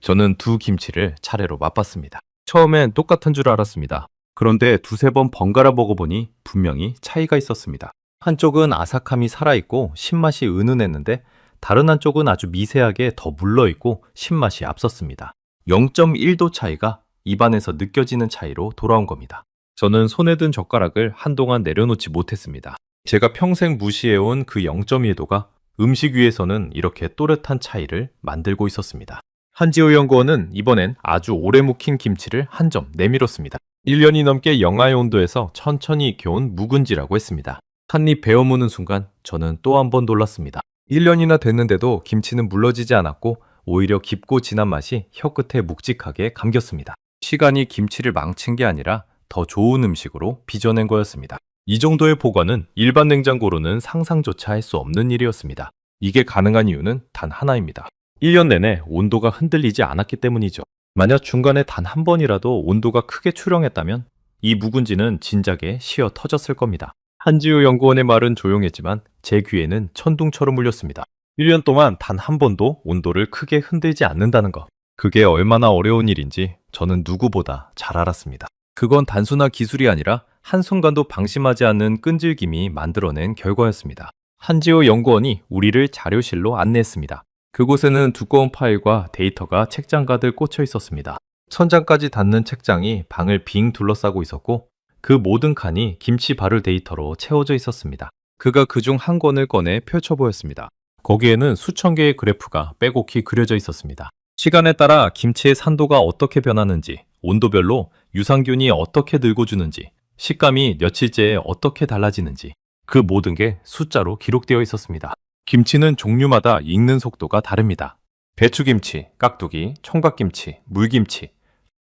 S1: 저는 두 김치를 차례로 맛봤습니다. 처음엔 똑같은 줄 알았습니다. 그런데 두세 번 번갈아 먹어보니 분명히 차이가 있었습니다. 한쪽은 아삭함이 살아있고 신맛이 은은했는데 다른 한쪽은 아주 미세하게 더 물러있고 신맛이 앞섰습니다. 0.1도 차이가 입안에서 느껴지는 차이로 돌아온 겁니다. 저는 손에 든 젓가락을 한동안 내려놓지 못했습니다. 제가 평생 무시해온 그 0.1도가 음식 위에서는 이렇게 또렷한 차이를 만들고 있었습니다. 한지호 연구원은 이번엔 아주 오래 묵힌 김치를 한 점 내밀었습니다. 1년이 넘게 영하의 온도에서 천천히 익혀온 묵은지라고 했습니다. 한 입 베어 무는 순간 저는 또 한 번 놀랐습니다. 1년이나 됐는데도 김치는 물러지지 않았고 오히려 깊고 진한 맛이 혀끝에 묵직하게 감겼습니다. 시간이 김치를 망친 게 아니라 더 좋은 음식으로 빚어낸 거였습니다. 이 정도의 보관은 일반 냉장고로는 상상조차 할 수 없는 일이었습니다. 이게 가능한 이유는 단 하나입니다. 1년 내내 온도가 흔들리지 않았기 때문이죠. 만약 중간에 단 한 번이라도 온도가 크게 추령했다면 이 묵은지는 진작에 쉬어 터졌을 겁니다. 한지우 연구원의 말은 조용했지만 제 귀에는 천둥처럼 울렸습니다. 1년 동안 단 한 번도 온도를 크게 흔들지 않는다는 것. 그게 얼마나 어려운 일인지 저는 누구보다 잘 알았습니다. 그건 단순한 기술이 아니라 한순간도 방심하지 않는 끈질김이 만들어낸 결과였습니다. 한지호 연구원이 우리를 자료실로 안내했습니다. 그곳에는 두꺼운 파일과 데이터가 책장 가득 꽂혀 있었습니다. 천장까지 닿는 책장이 방을 빙 둘러싸고 있었고 그 모든 칸이 김치 발효 데이터로 채워져 있었습니다. 그가 그중 한 권을 꺼내 펼쳐 보였습니다. 거기에는 수천 개의 그래프가 빼곡히 그려져 있었습니다. 시간에 따라 김치의 산도가 어떻게 변하는지, 온도별로 유산균이 어떻게 늙어주는지, 식감이 며칠째에 어떻게 달라지는지 그 모든 게 숫자로 기록되어 있었습니다. 김치는 종류마다 익는 속도가 다릅니다. 배추김치, 깍두기, 총각김치, 물김치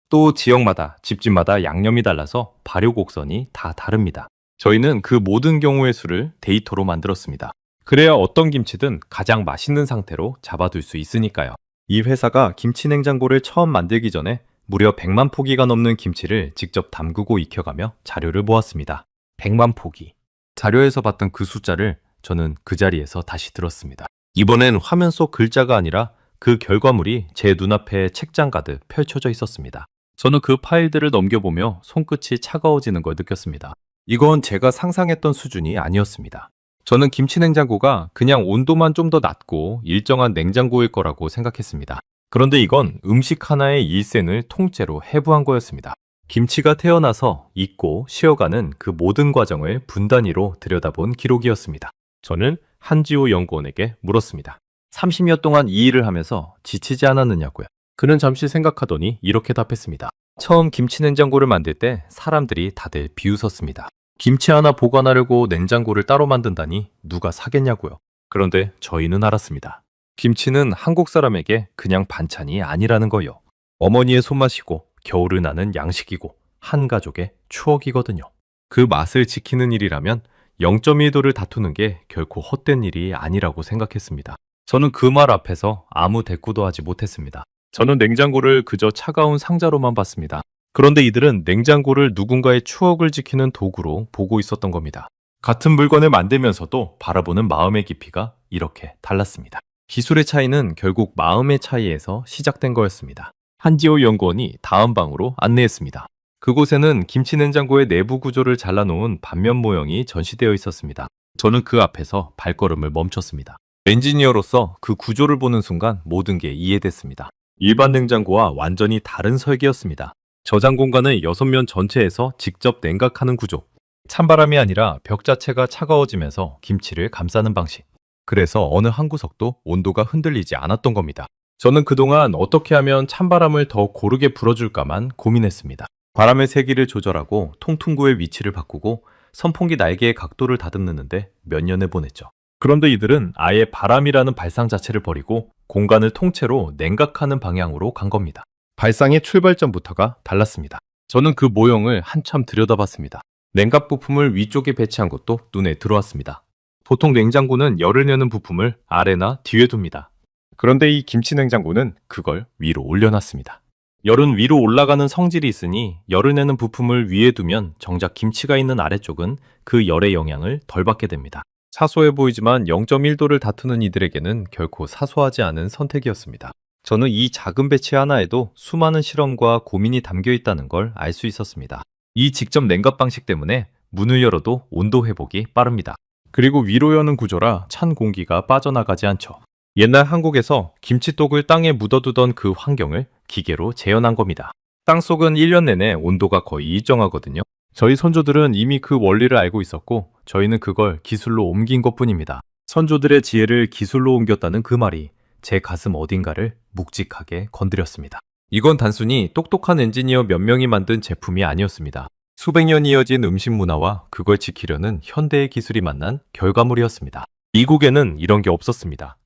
S1: 또 지역마다, 집집마다 양념이 달라서 발효 곡선이 다 다릅니다. 저희는 그 모든 경우의 수를 데이터로 만들었습니다. 그래야 어떤 김치든 가장 맛있는 상태로 잡아둘 수 있으니까요. 이 회사가 김치 냉장고를 처음 만들기 전에 무려 100만 포기가 넘는 김치를 직접 담그고 익혀가며 자료를 모았습니다. 100만 포기. 자료에서 봤던 그 숫자를 저는 그 자리에서 다시 들었습니다. 이번엔 화면 속 글자가 아니라 그 결과물이 제 눈앞에 책장 가득 펼쳐져 있었습니다. 저는 그 파일들을 넘겨보며 손끝이 차가워지는 걸 느꼈습니다. 이건 제가 상상했던 수준이 아니었습니다. 저는 김치 냉장고가 그냥 온도만 좀 더 낮고 일정한 냉장고일 거라고 생각했습니다. 그런데 이건 음식 하나의 일생을 통째로 해부한 거였습니다. 김치가 태어나서 익고 쉬어가는 그 모든 과정을 분단위로 들여다본 기록이었습니다. 저는 한지호 연구원에게 물었습니다. 30여 동안 이 일을 하면서 지치지 않았느냐고요. 그는 잠시 생각하더니 이렇게 답했습니다. 처음 김치 냉장고를 만들 때 사람들이 다들 비웃었습니다. 김치 하나 보관하려고 냉장고를 따로 만든다니 누가 사겠냐고요. 그런데 저희는 알았습니다. 김치는 한국 사람에게 그냥 반찬이 아니라는 거요. 어머니의 손맛이고 겨울을 나는 양식이고 한 가족의 추억이거든요. 그 맛을 지키는 일이라면 0.1도를 다투는 게 결코 헛된 일이 아니라고 생각했습니다. 저는 그 말 앞에서 아무 대꾸도 하지 못했습니다. 저는 냉장고를 그저 차가운 상자로만 봤습니다. 그런데 이들은 냉장고를 누군가의 추억을 지키는 도구로 보고 있었던 겁니다. 같은 물건을 만들면서도 바라보는 마음의 깊이가 이렇게 달랐습니다. 기술의 차이는 결국 마음의 차이에서 시작된 거였습니다. 한지호 연구원이 다음 방으로 안내했습니다. 그곳에는 김치 냉장고의 내부 구조를 잘라놓은 반면 모형이 전시되어 있었습니다. 저는 그 앞에서 발걸음을 멈췄습니다. 엔지니어로서 그 구조를 보는 순간 모든 게 이해됐습니다. 일반 냉장고와 완전히 다른 설계였습니다. 저장 공간을 6면 전체에서 직접 냉각하는 구조. 찬바람이 아니라 벽 자체가 차가워지면서 김치를 감싸는 방식. 그래서 어느 한 구석도 온도가 흔들리지 않았던 겁니다. 저는 그동안 어떻게 하면 찬바람을 더 고르게 불어줄까만 고민했습니다. 바람의 세기를 조절하고 통풍구의 위치를 바꾸고 선풍기 날개의 각도를 다듬는데 몇 년을 보냈죠. 그런데 이들은 아예 바람이라는 발상 자체를 버리고 공간을 통째로 냉각하는 방향으로 간 겁니다. 발상의 출발점부터가 달랐습니다. 저는 그 모형을 한참 들여다봤습니다. 냉각 부품을 위쪽에 배치한 것도 눈에 들어왔습니다. 보통 냉장고는 열을 내는 부품을 아래나 뒤에 둡니다. 그런데 이 김치 냉장고는 그걸 위로 올려놨습니다. 열은 위로 올라가는 성질이 있으니 열을 내는 부품을 위에 두면 정작 김치가 있는 아래쪽은 그 열의 영향을 덜 받게 됩니다. 사소해 보이지만 0.1도를 다투는 이들에게는 결코 사소하지 않은 선택이었습니다. 저는 이 작은 배치 하나에도 수많은 실험과 고민이 담겨 있다는 걸 알 수 있었습니다. 이 직접 냉각 방식 때문에 문을 열어도 온도 회복이 빠릅니다. 그리고 위로 여는 구조라 찬 공기가 빠져나가지 않죠. 옛날 한국에서 김치독을 땅에 묻어두던 그 환경을 기계로 재현한 겁니다. 땅속은 1년 내내 온도가 거의 일정하거든요. 저희 선조들은 이미 그 원리를 알고 있었고 저희는 그걸 기술로 옮긴 것뿐입니다. 선조들의 지혜를 기술로 옮겼다는 그 말이 제 가슴 어딘가를 묵직하게 건드렸습니다. 이건 단순히 똑똑한 엔지니어 몇 명이 만든 제품이 아니었습니다. 수백 년 이어진 음식 문화와 그걸 지키려는 현대의 기술이 만난 결과물이었습니다. 미국에는 이런 게 없었습니다.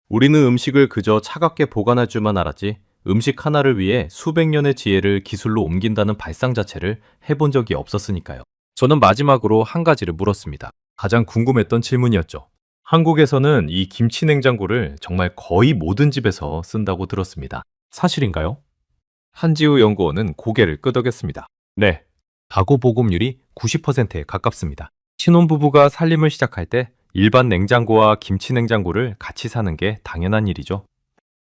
S1: 우리는 음식을 그저 차갑게 보관할 줄만 알았지 음식 하나를 위해 수백 년의 지혜를 기술로 옮긴다는 발상 자체를 해본 적이 없었으니까요. 저는 마지막으로 한 가지를 물었습니다. 가장 궁금했던 질문이었죠. 한국에서는 이 김치 냉장고를 정말 거의 모든 집에서 쓴다고 들었습니다. 사실인가요? 한지우 연구원은 고개를 끄덕였습니다. 네, 가구 보급률이 90%에 가깝습니다. 신혼부부가 살림을 시작할 때 일반 냉장고와 김치 냉장고를 같이 사는 게 당연한 일이죠.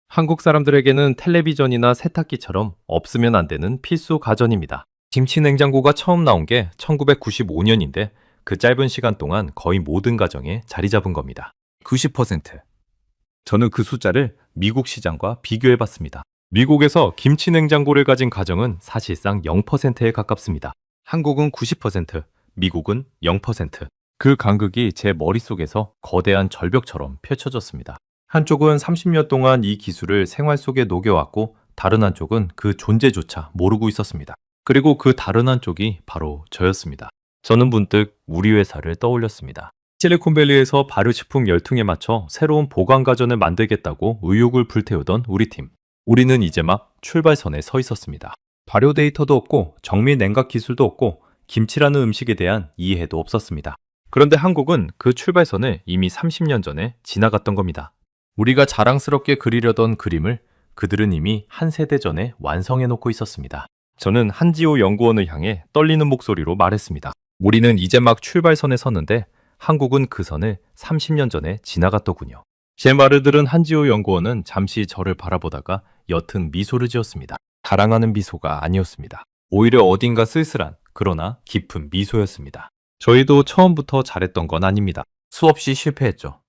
S1: 한국 사람들에게는 텔레비전이나 세탁기처럼 없으면 안 되는 필수 가전입니다. 김치 냉장고가 처음 나온 게 1995년인데 그 짧은 시간 동안 거의 모든 가정에 자리 잡은 겁니다. 90%. 저는 그 숫자를 미국 시장과 비교해 봤습니다. 미국에서 김치 냉장고를 가진 가정은 사실상 0%에 가깝습니다. 한국은 90%, 미국은 0%. 그 간극이 제 머릿속에서 거대한 절벽처럼 펼쳐졌습니다. 한쪽은 30년 동안 이 기술을 생활 속에 녹여왔고 다른 한쪽은 그 존재조차 모르고 있었습니다. 그리고 그 다른 한쪽이 바로 저였습니다. 저는 문득 우리 회사를 떠올렸습니다. 실리콘밸리에서 발효식품 열풍에 맞춰 새로운 보관 가전을 만들겠다고 의욕을 불태우던 우리 팀. 우리는 이제 막 출발선에 서 있었습니다. 발효 데이터도 없고 정밀 냉각 기술도 없고 김치라는 음식에 대한 이해도 없었습니다. 그런데 한국은 그 출발선을 이미 30년 전에 지나갔던 겁니다. 우리가 자랑스럽게 그리려던 그림을 그들은 이미 한 세대 전에 완성해 놓고 있었습니다. 저는 한지호 연구원을 향해 떨리는 목소리로 말했습니다. 우리는 이제 막 출발선에 섰는데 한국은 그 선을 30년 전에 지나갔더군요. 제 말을 들은 한지호 연구원은 잠시 저를 바라보다가 옅은 미소를 지었습니다. 자랑하는 미소가 아니었습니다. 오히려 어딘가 쓸쓸한 그러나 깊은 미소였습니다. 저희도 처음부터 잘했던 건 아닙니다. 수없이 실패했죠.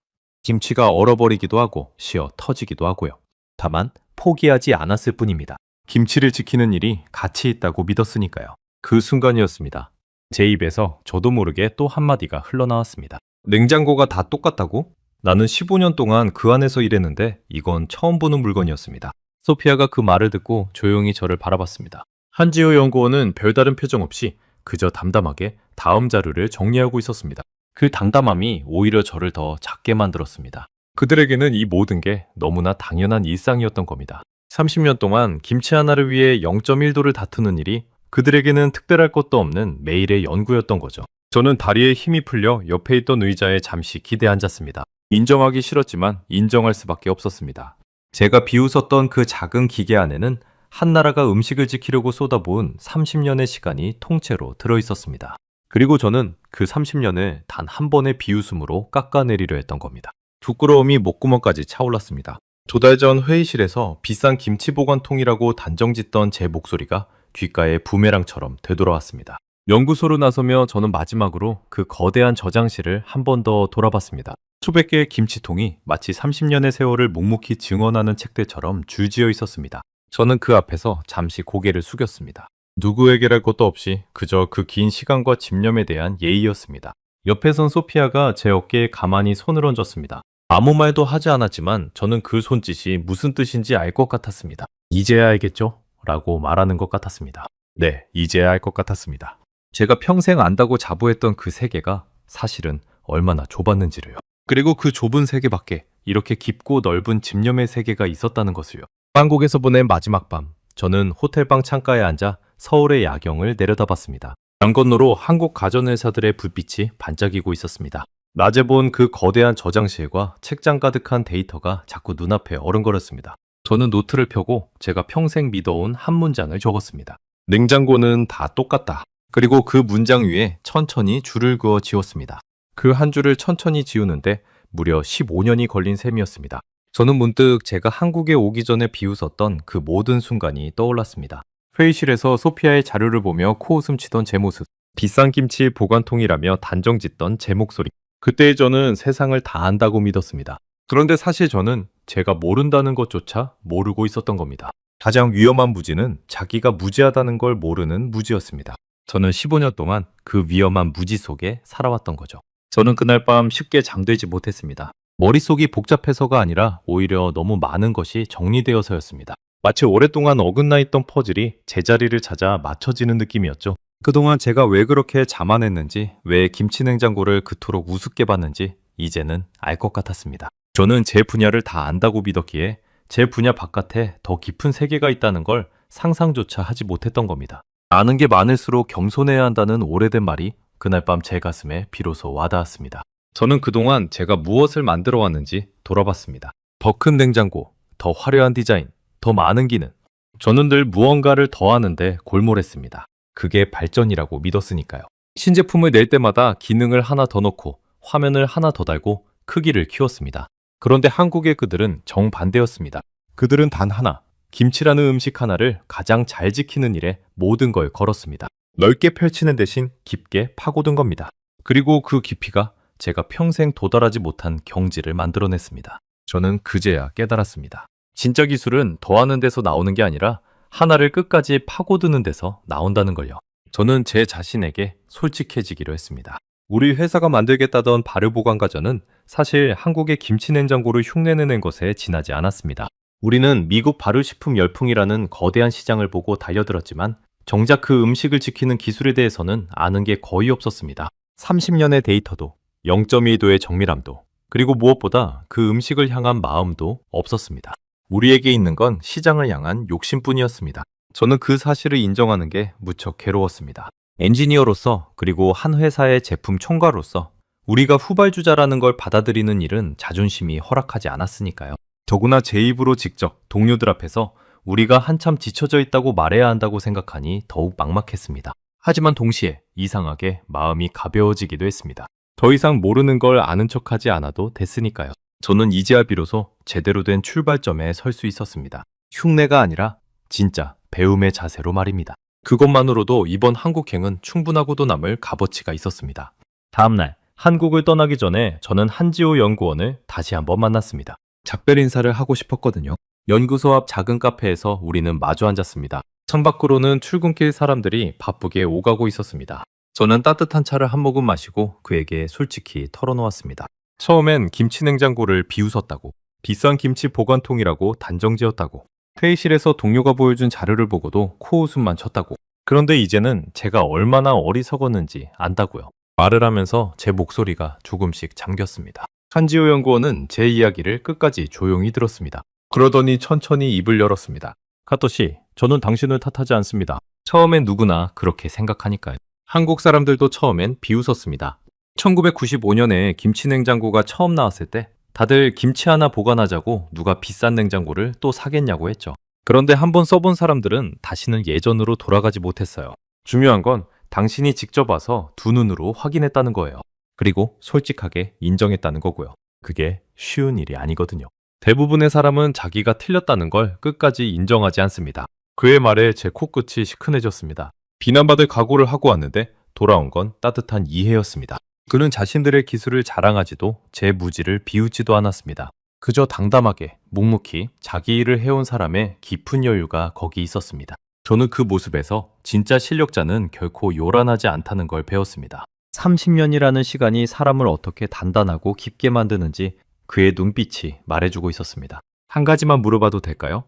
S1: 김치가 얼어버리기도 하고 쉬어 터지기도 하고요. 다만 포기하지 않았을 뿐입니다. 김치를 지키는 일이 가치 있다고 믿었으니까요. 그 순간이었습니다. 제 입에서 저도 모르게 또 한마디가 흘러나왔습니다. 냉장고가 다 똑같다고? 나는 15년 동안 그 안에서 일했는데 이건 처음 보는 물건이었습니다. 소피아가 그 말을 듣고 조용히 저를 바라봤습니다. 한지호 연구원은 별다른 표정 없이 그저 담담하게 다음 자료를 정리하고 있었습니다. 그 담담함이 오히려 저를 더 작게 만들었습니다. 그들에게는 이 모든 게 너무나 당연한 일상이었던 겁니다. 30년 동안 김치 하나를 위해 0.1도를 다투는 일이 그들에게는 특별할 것도 없는 매일의 연구였던 거죠. 저는 다리에 힘이 풀려 옆에 있던 의자에 잠시 기대 앉았습니다. 인정하기 싫었지만 인정할 수밖에 없었습니다. 제가 비웃었던 그 작은 기계 안에는 한 나라가 음식을 지키려고 쏟아부은 30년의 시간이 통째로 들어있었습니다. 그리고 저는 그 30년을 단 한 번의 비웃음으로 깎아내리려 했던 겁니다. 부끄러움이 목구멍까지 차올랐습니다. 2달 전 회의실에서 비싼 김치 보관통이라고 단정짓던 제 목소리가 귓가에 부메랑처럼 되돌아왔습니다. 연구소로 나서며 저는 마지막으로 그 거대한 저장실을 한 번 더 돌아봤습니다. 수백 개의 김치통이 마치 30년의 세월을 묵묵히 증언하는 책들처럼 줄지어 있었습니다. 저는 그 앞에서 잠시 고개를 숙였습니다. 누구에게랄 것도 없이 그저 그 긴 시간과 집념에 대한 예의였습니다. 옆에 선 소피아가 제 어깨에 가만히 손을 얹었습니다. 아무 말도 하지 않았지만 저는 그 손짓이 무슨 뜻인지 알 것 같았습니다. 이제야 알겠죠? 라고 말하는 것 같았습니다. 네, 이제야 알 것 같았습니다. 제가 평생 안다고 자부했던 그 세계가 사실은 얼마나 좁았는지를요. 그리고 그 좁은 세계 밖에 이렇게 깊고 넓은 집념의 세계가 있었다는 것을요. 한국에서 보낸 마지막 밤, 저는 호텔방 창가에 앉아 서울의 야경을 내려다봤습니다. 강 건너로 한국 가전회사들의 불빛이 반짝이고 있었습니다. 낮에 본 그 거대한 저장실과 책장 가득한 데이터가 자꾸 눈앞에 어른거렸습니다. 저는 노트를 펴고 제가 평생 믿어온 한 문장을 적었습니다. 냉장고는 다 똑같다. 그리고 그 문장 위에 천천히 줄을 그어 지웠습니다. 그 한 줄을 천천히 지우는데 무려 15년이 걸린 셈이었습니다. 저는 문득 제가 한국에 오기 전에 비웃었던 그 모든 순간이 떠올랐습니다. 회의실에서 소피아의 자료를 보며 코웃음 치던 제 모습, 비싼 김치 보관통이라며 단정짓던 제 목소리. 그때의 저는 세상을 다 안다고 믿었습니다. 그런데 사실 저는 제가 모른다는 것조차 모르고 있었던 겁니다. 가장 위험한 무지는 자기가 무지하다는 걸 모르는 무지였습니다. 저는 15년 동안 그 위험한 무지 속에 살아왔던 거죠. 저는 그날 밤 쉽게 잠들지 못했습니다. 머릿속이 복잡해서가 아니라 오히려 너무 많은 것이 정리되어서였습니다. 마치 오랫동안 어긋나 있던 퍼즐이 제자리를 찾아 맞춰지는 느낌이었죠. 그동안 제가 왜 그렇게 자만했는지, 왜 김치냉장고를 그토록 우습게 봤는지 이제는 알 것 같았습니다. 저는 제 분야를 다 안다고 믿었기에 제 분야 바깥에 더 깊은 세계가 있다는 걸 상상조차 하지 못했던 겁니다. 아는 게 많을수록 겸손해야 한다는 오래된 말이 그날 밤 제 가슴에 비로소 와닿았습니다. 저는 그동안 제가 무엇을 만들어 왔는지 돌아봤습니다. 더 큰 냉장고, 더 화려한 디자인, 더 많은 기능. 저는 늘 무언가를 더 하는데 골몰했습니다. 그게 발전이라고 믿었으니까요. 신제품을 낼 때마다 기능을 하나 더 넣고 화면을 하나 더 달고 크기를 키웠습니다. 그런데 한국의 그들은 정반대였습니다. 그들은 단 하나, 김치라는 음식 하나를 가장 잘 지키는 일에 모든 걸 걸었습니다. 넓게 펼치는 대신 깊게 파고든 겁니다. 그리고 그 깊이가 제가 평생 도달하지 못한 경지를 만들어냈습니다. 저는 그제야 깨달았습니다. 진짜 기술은 더하는 데서 나오는 게 아니라 하나를 끝까지 파고드는 데서 나온다는 걸요. 저는 제 자신에게 솔직해지기로 했습니다. 우리 회사가 만들겠다던 발효보관 가전은 사실 한국의 김치냉장고를 흉내내는 것에 지나지 않았습니다. 우리는 미국 발효식품 열풍이라는 거대한 시장을 보고 달려들었지만 정작 그 음식을 지키는 기술에 대해서는 아는 게 거의 없었습니다. 30년의 데이터도, 0.2도의 정밀함도, 그리고 무엇보다 그 음식을 향한 마음도 없었습니다. 우리에게 있는 건 시장을 향한 욕심뿐이었습니다. 저는 그 사실을 인정하는 게 무척 괴로웠습니다. 엔지니어로서 그리고 한 회사의 제품 총괄로서 우리가 후발주자라는 걸 받아들이는 일은 자존심이 허락하지 않았으니까요. 더구나 제 입으로 직접 동료들 앞에서 우리가 한참 지쳐져 있다고 말해야 한다고 생각하니 더욱 막막했습니다. 하지만 동시에 이상하게 마음이 가벼워지기도 했습니다. 더 이상 모르는 걸 아는 척하지 않아도 됐으니까요. 저는 이제야 비로소 제대로 된 출발점에 설 수 있었습니다. 흉내가 아니라 진짜 배움의 자세로 말입니다. 그것만으로도 이번 한국행은 충분하고도 남을 값어치가 있었습니다. 다음날 한국을 떠나기 전에 저는 한지호 연구원을 다시 한번 만났습니다. 작별 인사를 하고 싶었거든요. 연구소 앞 작은 카페에서 우리는 마주 앉았습니다. 창밖으로는 출근길 사람들이 바쁘게 오가고 있었습니다. 저는 따뜻한 차를 한 모금 마시고 그에게 솔직히 털어놓았습니다. 처음엔 김치 냉장고를 비웃었다고, 비싼 김치 보관통이라고 단정지었다고, 회의실에서 동료가 보여준 자료를 보고도 코웃음만 쳤다고. 그런데 이제는 제가 얼마나 어리석었는지 안다고요. 말을 하면서 제 목소리가 조금씩 잠겼습니다. 한지호 연구원은 제 이야기를 끝까지 조용히 들었습니다. 그러더니 천천히 입을 열었습니다. 카토 씨, 저는 당신을 탓하지 않습니다. 처음엔 누구나 그렇게 생각하니까요. 한국 사람들도 처음엔 비웃었습니다. 1995년에 김치 냉장고가 처음 나왔을 때 다들 김치 하나 보관하자고 누가 비싼 냉장고를 또 사겠냐고 했죠. 그런데 한번 써본 사람들은 다시는 예전으로 돌아가지 못했어요. 중요한 건 당신이 직접 와서 두 눈으로 확인했다는 거예요. 그리고 솔직하게 인정했다는 거고요. 그게 쉬운 일이 아니거든요. 대부분의 사람은 자기가 틀렸다는 걸 끝까지 인정하지 않습니다. 그의 말에 제 코끝이 시큰해졌습니다. 비난받을 각오를 하고 왔는데 돌아온 건 따뜻한 이해였습니다. 그는 자신들의 기술을 자랑하지도 제 무지를 비웃지도 않았습니다. 그저 당담하게 묵묵히 자기 일을 해온 사람의 깊은 여유가 거기 있었습니다. 저는 그 모습에서 진짜 실력자는 결코 요란하지 않다는 걸 배웠습니다. 30년이라는 시간이 사람을 어떻게 단단하고 깊게 만드는지 그의 눈빛이 말해주고 있었습니다. 한 가지만 물어봐도 될까요?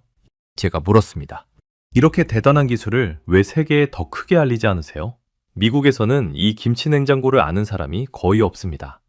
S1: 제가 물었습니다. 이렇게 대단한 기술을 왜 세계에 더 크게 알리지 않으세요? 미국에서는 이 김치 냉장고를 아는 사람이 거의 없습니다.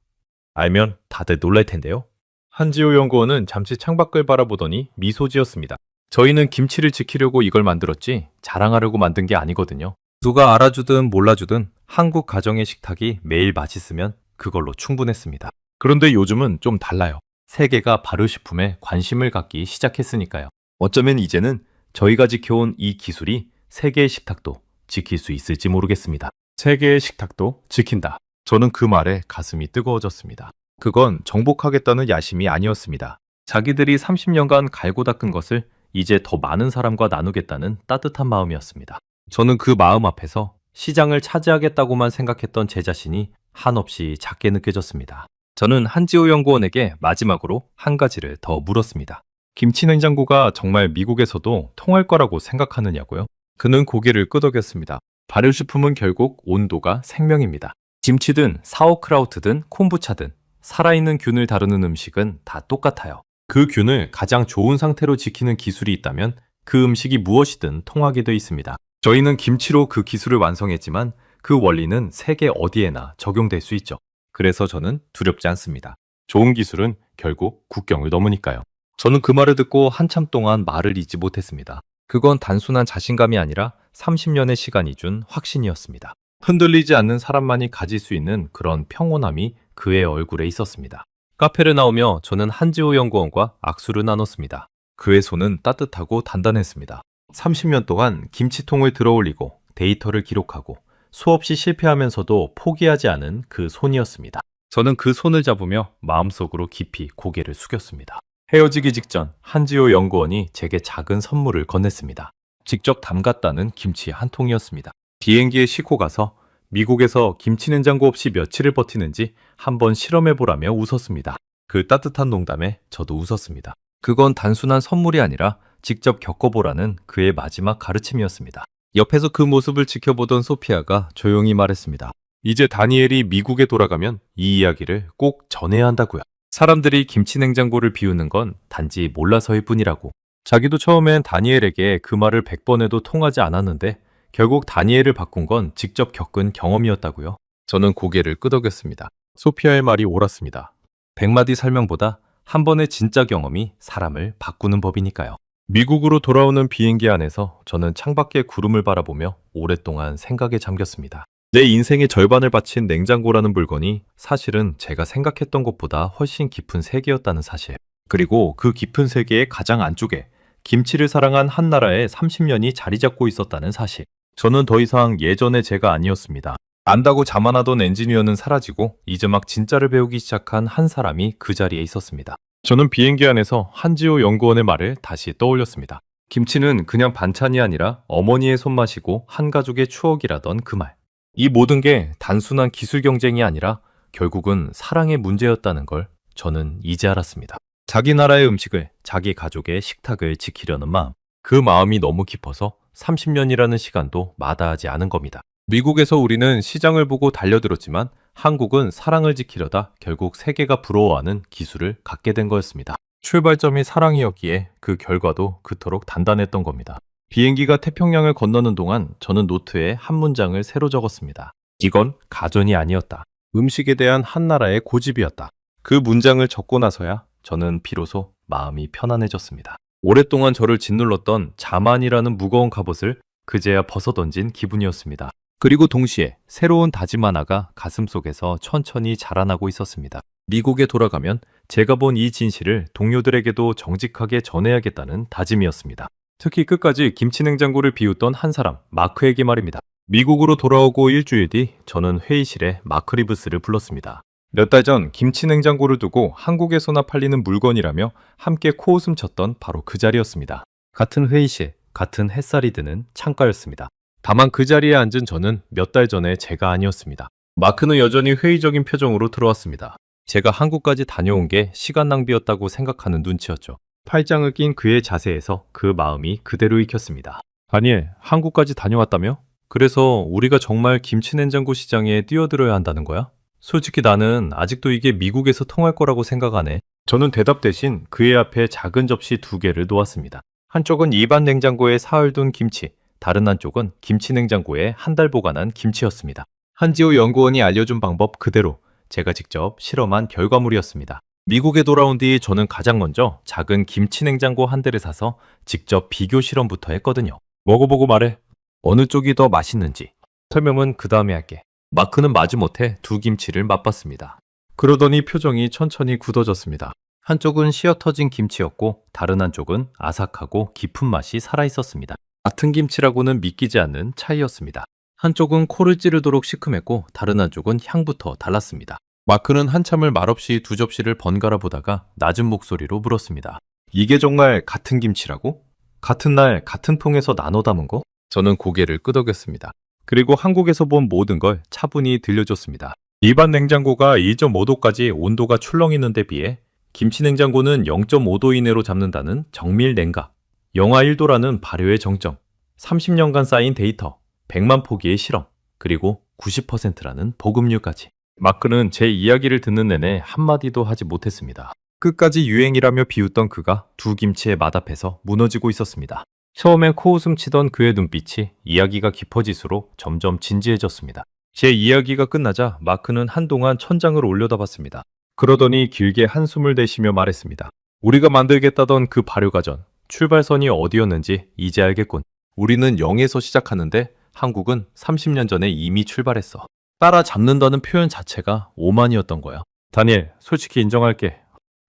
S1: 알면 다들 놀랄 텐데요. 한지호 연구원은 잠시 창밖을 바라보더니 미소 지었습니다. 저희는 김치를 지키려고 이걸 만들었지 자랑하려고 만든 게 아니거든요. 누가 알아주든 몰라주든 한국 가정의 식탁이 매일 맛있으면 그걸로 충분했습니다. 그런데 요즘은 좀 달라요. 세계가 발효식품에 관심을 갖기 시작했으니까요. 어쩌면 이제는 저희가 지켜온 이 기술이 세계의 식탁도 지킬 수 있을지 모르겠습니다. 세계의 식탁도 지킨다. 저는 그 말에 가슴이 뜨거워졌습니다. 그건 정복하겠다는 야심이 아니었습니다. 자기들이 30년간 갈고 닦은 것을 이제 더 많은 사람과 나누겠다는 따뜻한 마음이었습니다. 저는 그 마음 앞에서 시장을 차지하겠다고만 생각했던 제 자신이 한없이 작게 느껴졌습니다. 저는 한지호 연구원에게 마지막으로 한 가지를 더 물었습니다. 김치 냉장고가 정말 미국에서도 통할 거라고 생각하느냐고요? 그는 고개를 끄덕였습니다. 발효식품은 결국 온도가 생명입니다. 김치든 사워크라우트든 콤부차든 살아있는 균을 다루는 음식은 다 똑같아요. 그 균을 가장 좋은 상태로 지키는 기술이 있다면 그 음식이 무엇이든 통하게 돼 있습니다. 저희는 김치로 그 기술을 완성했지만 그 원리는 세계 어디에나 적용될 수 있죠. 그래서 저는 두렵지 않습니다. 좋은 기술은 결국 국경을 넘으니까요. 저는 그 말을 듣고 한참 동안 말을 잇지 못했습니다. 그건 단순한 자신감이 아니라 30년의 시간이 준 확신이었습니다. 흔들리지 않는 사람만이 가질 수 있는 그런 평온함이 그의 얼굴에 있었습니다. 카페를 나오며 저는 한지호 연구원과 악수를 나눴습니다. 그의 손은 따뜻하고 단단했습니다. 30년 동안 김치통을 들어올리고 데이터를 기록하고 수없이 실패하면서도 포기하지 않은 그 손이었습니다. 저는 그 손을 잡으며 마음속으로 깊이 고개를 숙였습니다. 헤어지기 직전 한지호 연구원이 제게 작은 선물을 건넸습니다. 직접 담갔다는 김치 한 통이었습니다. 비행기에 싣고 가서 미국에서 김치 냉장고 없이 며칠을 버티는지 한번 실험해보라며 웃었습니다. 그 따뜻한 농담에 저도 웃었습니다. 그건 단순한 선물이 아니라 직접 겪어보라는 그의 마지막 가르침이었습니다. 옆에서 그 모습을 지켜보던 소피아가 조용히 말했습니다. 이제 다니엘이 미국에 돌아가면 이 이야기를 꼭 전해야 한다고요. 사람들이 김치 냉장고를 비우는 건 단지 몰라서일 뿐이라고. 자기도 처음엔 다니엘에게 그 말을 100번 해도 통하지 않았는데 결국 다니엘을 바꾼 건 직접 겪은 경험이었다고요. 저는 고개를 끄덕였습니다. 소피아의 말이 옳았습니다. 100마디 설명보다 한 번의 진짜 경험이 사람을 바꾸는 법이니까요. 미국으로 돌아오는 비행기 안에서 저는 창밖의 구름을 바라보며 오랫동안 생각에 잠겼습니다. 내 인생의 절반을 바친 냉장고라는 물건이 사실은 제가 생각했던 것보다 훨씬 깊은 세계였다는 사실. 그리고 그 깊은 세계의 가장 안쪽에 김치를 사랑한 한 나라의 30년이 자리 잡고 있었다는 사실. 저는 더 이상 예전의 제가 아니었습니다. 안다고 자만하던 엔지니어는 사라지고 이제 막 진짜를 배우기 시작한 한 사람이 그 자리에 있었습니다. 저는 비행기 안에서 한지호 연구원의 말을 다시 떠올렸습니다. 김치는 그냥 반찬이 아니라 어머니의 손맛이고 한 가족의 추억이라던 그 말. 이 모든 게 단순한 기술 경쟁이 아니라 결국은 사랑의 문제였다는 걸 저는 이제 알았습니다. 자기 나라의 음식을, 자기 가족의 식탁을 지키려는 마음. 그 마음이 너무 깊어서 30년이라는 시간도 마다하지 않은 겁니다. 미국에서 우리는 시장을 보고 달려들었지만 한국은 사랑을 지키려다 결국 세계가 부러워하는 기술을 갖게 된 거였습니다. 출발점이 사랑이었기에 그 결과도 그토록 단단했던 겁니다. 비행기가 태평양을 건너는 동안 저는 노트에 한 문장을 새로 적었습니다. 이건 가전이 아니었다. 음식에 대한 한 나라의 고집이었다. 그 문장을 적고 나서야 저는 비로소 마음이 편안해졌습니다. 오랫동안 저를 짓눌렀던 자만이라는 무거운 갑옷을 그제야 벗어던진 기분이었습니다. 그리고 동시에 새로운 다짐 하나가 가슴속에서 천천히 자라나고 있었습니다. 미국에 돌아가면 제가 본 이 진실을 동료들에게도 정직하게 전해야겠다는 다짐이었습니다. 특히 끝까지 김치냉장고를 비웃던 한 사람, 마크에게 말입니다. 미국으로 돌아오고 일주일 뒤 저는 회의실에 마크 리브스를 불렀습니다. 몇 달 전 김치냉장고를 두고 한국에서나 팔리는 물건이라며 함께 코웃음 쳤던 바로 그 자리였습니다. 같은 회의실, 같은 햇살이 드는 창가였습니다. 다만 그 자리에 앉은 저는 몇 달 전에 제가 아니었습니다. 마크는 여전히 회의적인 표정으로 들어왔습니다. 제가 한국까지 다녀온 게 시간 낭비였다고 생각하는 눈치였죠. 팔짱을 낀 그의 자세에서 그 마음이 그대로 익혔습니다. 다니엘, 한국까지 다녀왔다며? 그래서 우리가 정말 김치냉장고 시장에 뛰어들어야 한다는 거야? 솔직히 나는 아직도 이게 미국에서 통할 거라고 생각하네. 저는 대답 대신 그의 앞에 작은 접시 2개를 놓았습니다. 한쪽은 일반 냉장고에 사흘 둔 김치, 다른 한쪽은 김치냉장고에 한 달 보관한 김치였습니다. 한지호 연구원이 알려준 방법 그대로 제가 직접 실험한 결과물이었습니다. 미국에 돌아온 뒤 저는 가장 먼저 작은 김치냉장고 한 대를 사서 직접 비교 실험부터 했거든요. 먹어보고 말해. 어느 쪽이 더 맛있는지. 설명은 그 다음에 할게. 마크는 마지못해 두 김치를 맛봤습니다. 그러더니 표정이 천천히 굳어졌습니다. 한쪽은 씨어터진 김치였고 다른 한쪽은 아삭하고 깊은 맛이 살아있었습니다. 같은 김치라고는 믿기지 않는 차이였습니다. 한쪽은 코를 찌르도록 시큼했고 다른 한쪽은 향부터 달랐습니다. 마크는 한참을 말없이 두 접시를 번갈아 보다가 낮은 목소리로 물었습니다. 이게 정말 같은 김치라고? 같은 날 같은 통에서 나눠 담은 거? 저는 고개를 끄덕였습니다. 그리고 한국에서 본 모든 걸 차분히 들려줬습니다. 일반 냉장고가 2.5도까지 온도가 출렁이는 데 비해 김치냉장고는 0.5도 이내로 잡는다는 정밀 냉각, 영하 1도라는 발효의 정점, 30년간 쌓인 데이터, 100만 포기의 실험, 그리고 90%라는 보급률까지. 마크는 제 이야기를 듣는 내내 한마디도 하지 못했습니다. 끝까지 유행이라며 비웃던 그가 두 김치의 맛 앞에서 무너지고 있었습니다. 처음엔 코웃음 치던 그의 눈빛이 이야기가 깊어질수록 점점 진지해졌습니다. 제 이야기가 끝나자 마크는 한동안 천장을 올려다봤습니다. 그러더니 길게 한숨을 내쉬며 말했습니다. 우리가 만들겠다던 그 발효가전, 출발선이 어디였는지 이제 알겠군. 우리는 0에서 시작하는데 한국은 30년 전에 이미 출발했어. 따라잡는다는 표현 자체가 오만이었던 거야. 다니엘, 솔직히 인정할게.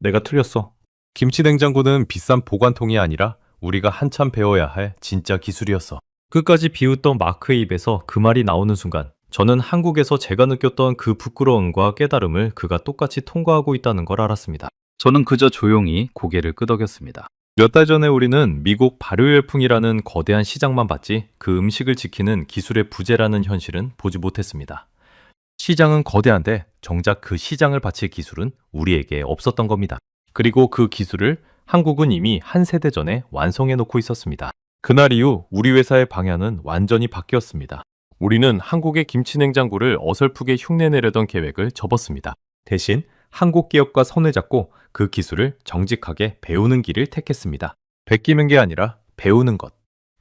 S1: 내가 틀렸어. 김치냉장고는 비싼 보관통이 아니라 우리가 한참 배워야 할 진짜 기술이었어. 끝까지 비웃던 마크의 입에서 그 말이 나오는 순간 저는 한국에서 제가 느꼈던 그 부끄러움과 깨달음을 그가 똑같이 통과하고 있다는 걸 알았습니다. 저는 그저 조용히 고개를 끄덕였습니다. 몇 달 전에 우리는 미국 발효열풍이라는 거대한 시장만 봤지 그 음식을 지키는 기술의 부재라는 현실은 보지 못했습니다. 시장은 거대한데 정작 그 시장을 바칠 기술은 우리에게 없었던 겁니다. 그리고 그 기술을 한국은 이미 한 세대 전에 완성해 놓고 있었습니다. 그날 이후 우리 회사의 방향은 완전히 바뀌었습니다. 우리는 한국의 김치냉장고를 어설프게 흉내내려던 계획을 접었습니다. 대신 한국 기업과 손을 잡고 그 기술을 정직하게 배우는 길을 택했습니다. 베끼는 게 아니라 배우는 것.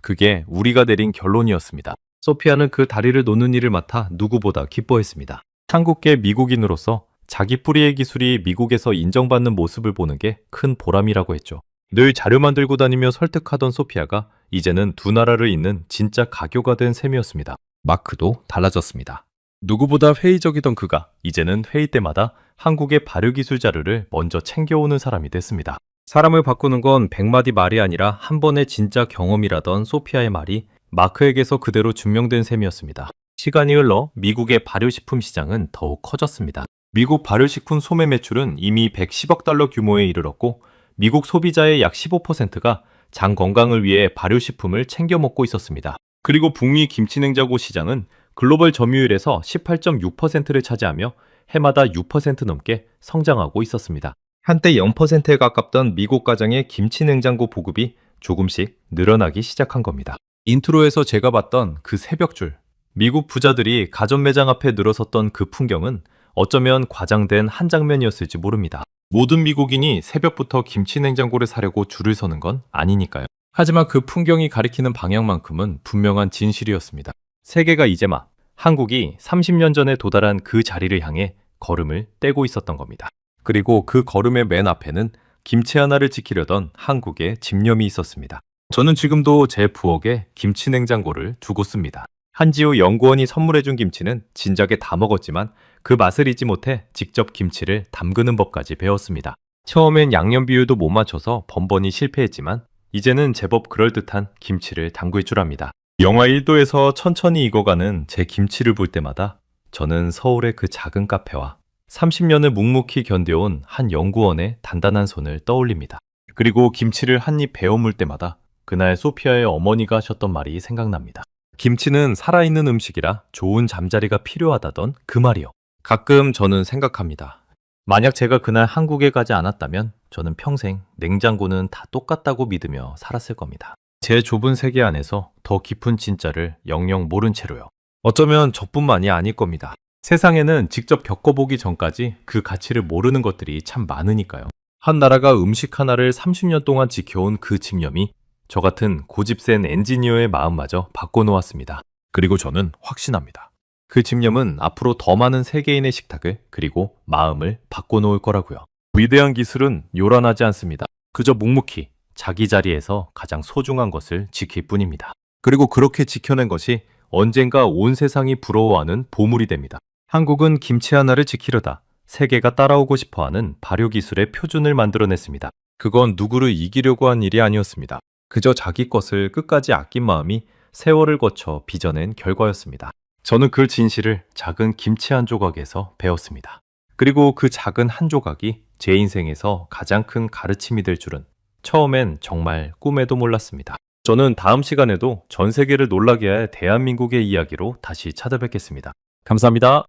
S1: 그게 우리가 내린 결론이었습니다. 소피아는 그 다리를 놓는 일을 맡아 누구보다 기뻐했습니다. 한국계 미국인으로서 자기 뿌리의 기술이 미국에서 인정받는 모습을 보는 게 큰 보람이라고 했죠. 늘 자료만 들고 다니며 설득하던 소피아가 이제는 두 나라를 잇는 진짜 가교가 된 셈이었습니다. 마크도 달라졌습니다. 누구보다 회의적이던 그가 이제는 회의 때마다 한국의 발효기술 자료를 먼저 챙겨오는 사람이 됐습니다. 사람을 바꾸는 건 100마디 말이 아니라 한 번의 진짜 경험이라던 소피아의 말이 마크에게서 그대로 증명된 셈이었습니다. 시간이 흘러 미국의 발효식품 시장은 더욱 커졌습니다. 미국 발효식품 소매 매출은 이미 110억 달러 규모에 이르렀고 미국 소비자의 약 15%가 장 건강을 위해 발효식품을 챙겨 먹고 있었습니다. 그리고 북미 김치냉장고 시장은 글로벌 점유율에서 18.6%를 차지하며 해마다 6% 넘게 성장하고 있었습니다. 한때 0%에 가깝던 미국 가정의 김치 냉장고 보급이 조금씩 늘어나기 시작한 겁니다. 인트로에서 제가 봤던 그 새벽줄, 미국 부자들이 가전 매장 앞에 늘어섰던 그 풍경은 어쩌면 과장된 한 장면이었을지 모릅니다. 모든 미국인이 새벽부터 김치 냉장고를 사려고 줄을 서는 건 아니니까요. 하지만 그 풍경이 가리키는 방향만큼은 분명한 진실이었습니다. 세계가 이제 막 한국이 30년 전에 도달한 그 자리를 향해 걸음을 떼고 있었던 겁니다. 그리고 그 걸음의 맨 앞에는 김치 하나를 지키려던 한국의 집념이 있었습니다. 저는 지금도 제 부엌에 김치 냉장고를 두고 씁니다. 한지우 연구원이 선물해준 김치는 진작에 다 먹었지만 그 맛을 잊지 못해 직접 김치를 담그는 법까지 배웠습니다. 처음엔 양념 비율도 못 맞춰서 번번이 실패했지만 이제는 제법 그럴듯한 김치를 담글 줄 압니다. 영하 1도에서 천천히 익어가는 제 김치를 볼 때마다 저는 서울의 그 작은 카페와 30년을 묵묵히 견뎌온 한 연구원의 단단한 손을 떠올립니다. 그리고 김치를 한 입 베어 물 때마다 그날 소피아의 어머니가 하셨던 말이 생각납니다. 김치는 살아있는 음식이라 좋은 잠자리가 필요하다던 그 말이요. 가끔 저는 생각합니다. 만약 제가 그날 한국에 가지 않았다면 저는 평생 냉장고는 다 똑같다고 믿으며 살았을 겁니다. 제 좁은 세계 안에서 더 깊은 진짜를 영영 모른 채로요. 어쩌면 저뿐만이 아닐 겁니다. 세상에는 직접 겪어보기 전까지 그 가치를 모르는 것들이 참 많으니까요. 한 나라가 음식 하나를 30년 동안 지켜온 그 집념이 저 같은 고집센 엔지니어의 마음마저 바꿔놓았습니다. 그리고 저는 확신합니다. 그 집념은 앞으로 더 많은 세계인의 식탁을 그리고 마음을 바꿔놓을 거라고요. 위대한 기술은 요란하지 않습니다. 그저 묵묵히 자기 자리에서 가장 소중한 것을 지킬 뿐입니다. 그리고 그렇게 지켜낸 것이 언젠가 온 세상이 부러워하는 보물이 됩니다. 한국은 김치 하나를 지키려다 세계가 따라오고 싶어하는 발효기술의 표준을 만들어냈습니다. 그건 누구를 이기려고 한 일이 아니었습니다. 그저 자기 것을 끝까지 아낀 마음이 세월을 거쳐 빚어낸 결과였습니다. 저는 그 진실을 작은 김치 한 조각에서 배웠습니다. 그리고 그 작은 한 조각이 제 인생에서 가장 큰 가르침이 될 줄은 처음엔 정말 꿈에도 몰랐습니다. 저는 다음 시간에도 전 세계를 놀라게 할 대한민국의 이야기로 다시 찾아뵙겠습니다. 감사합니다.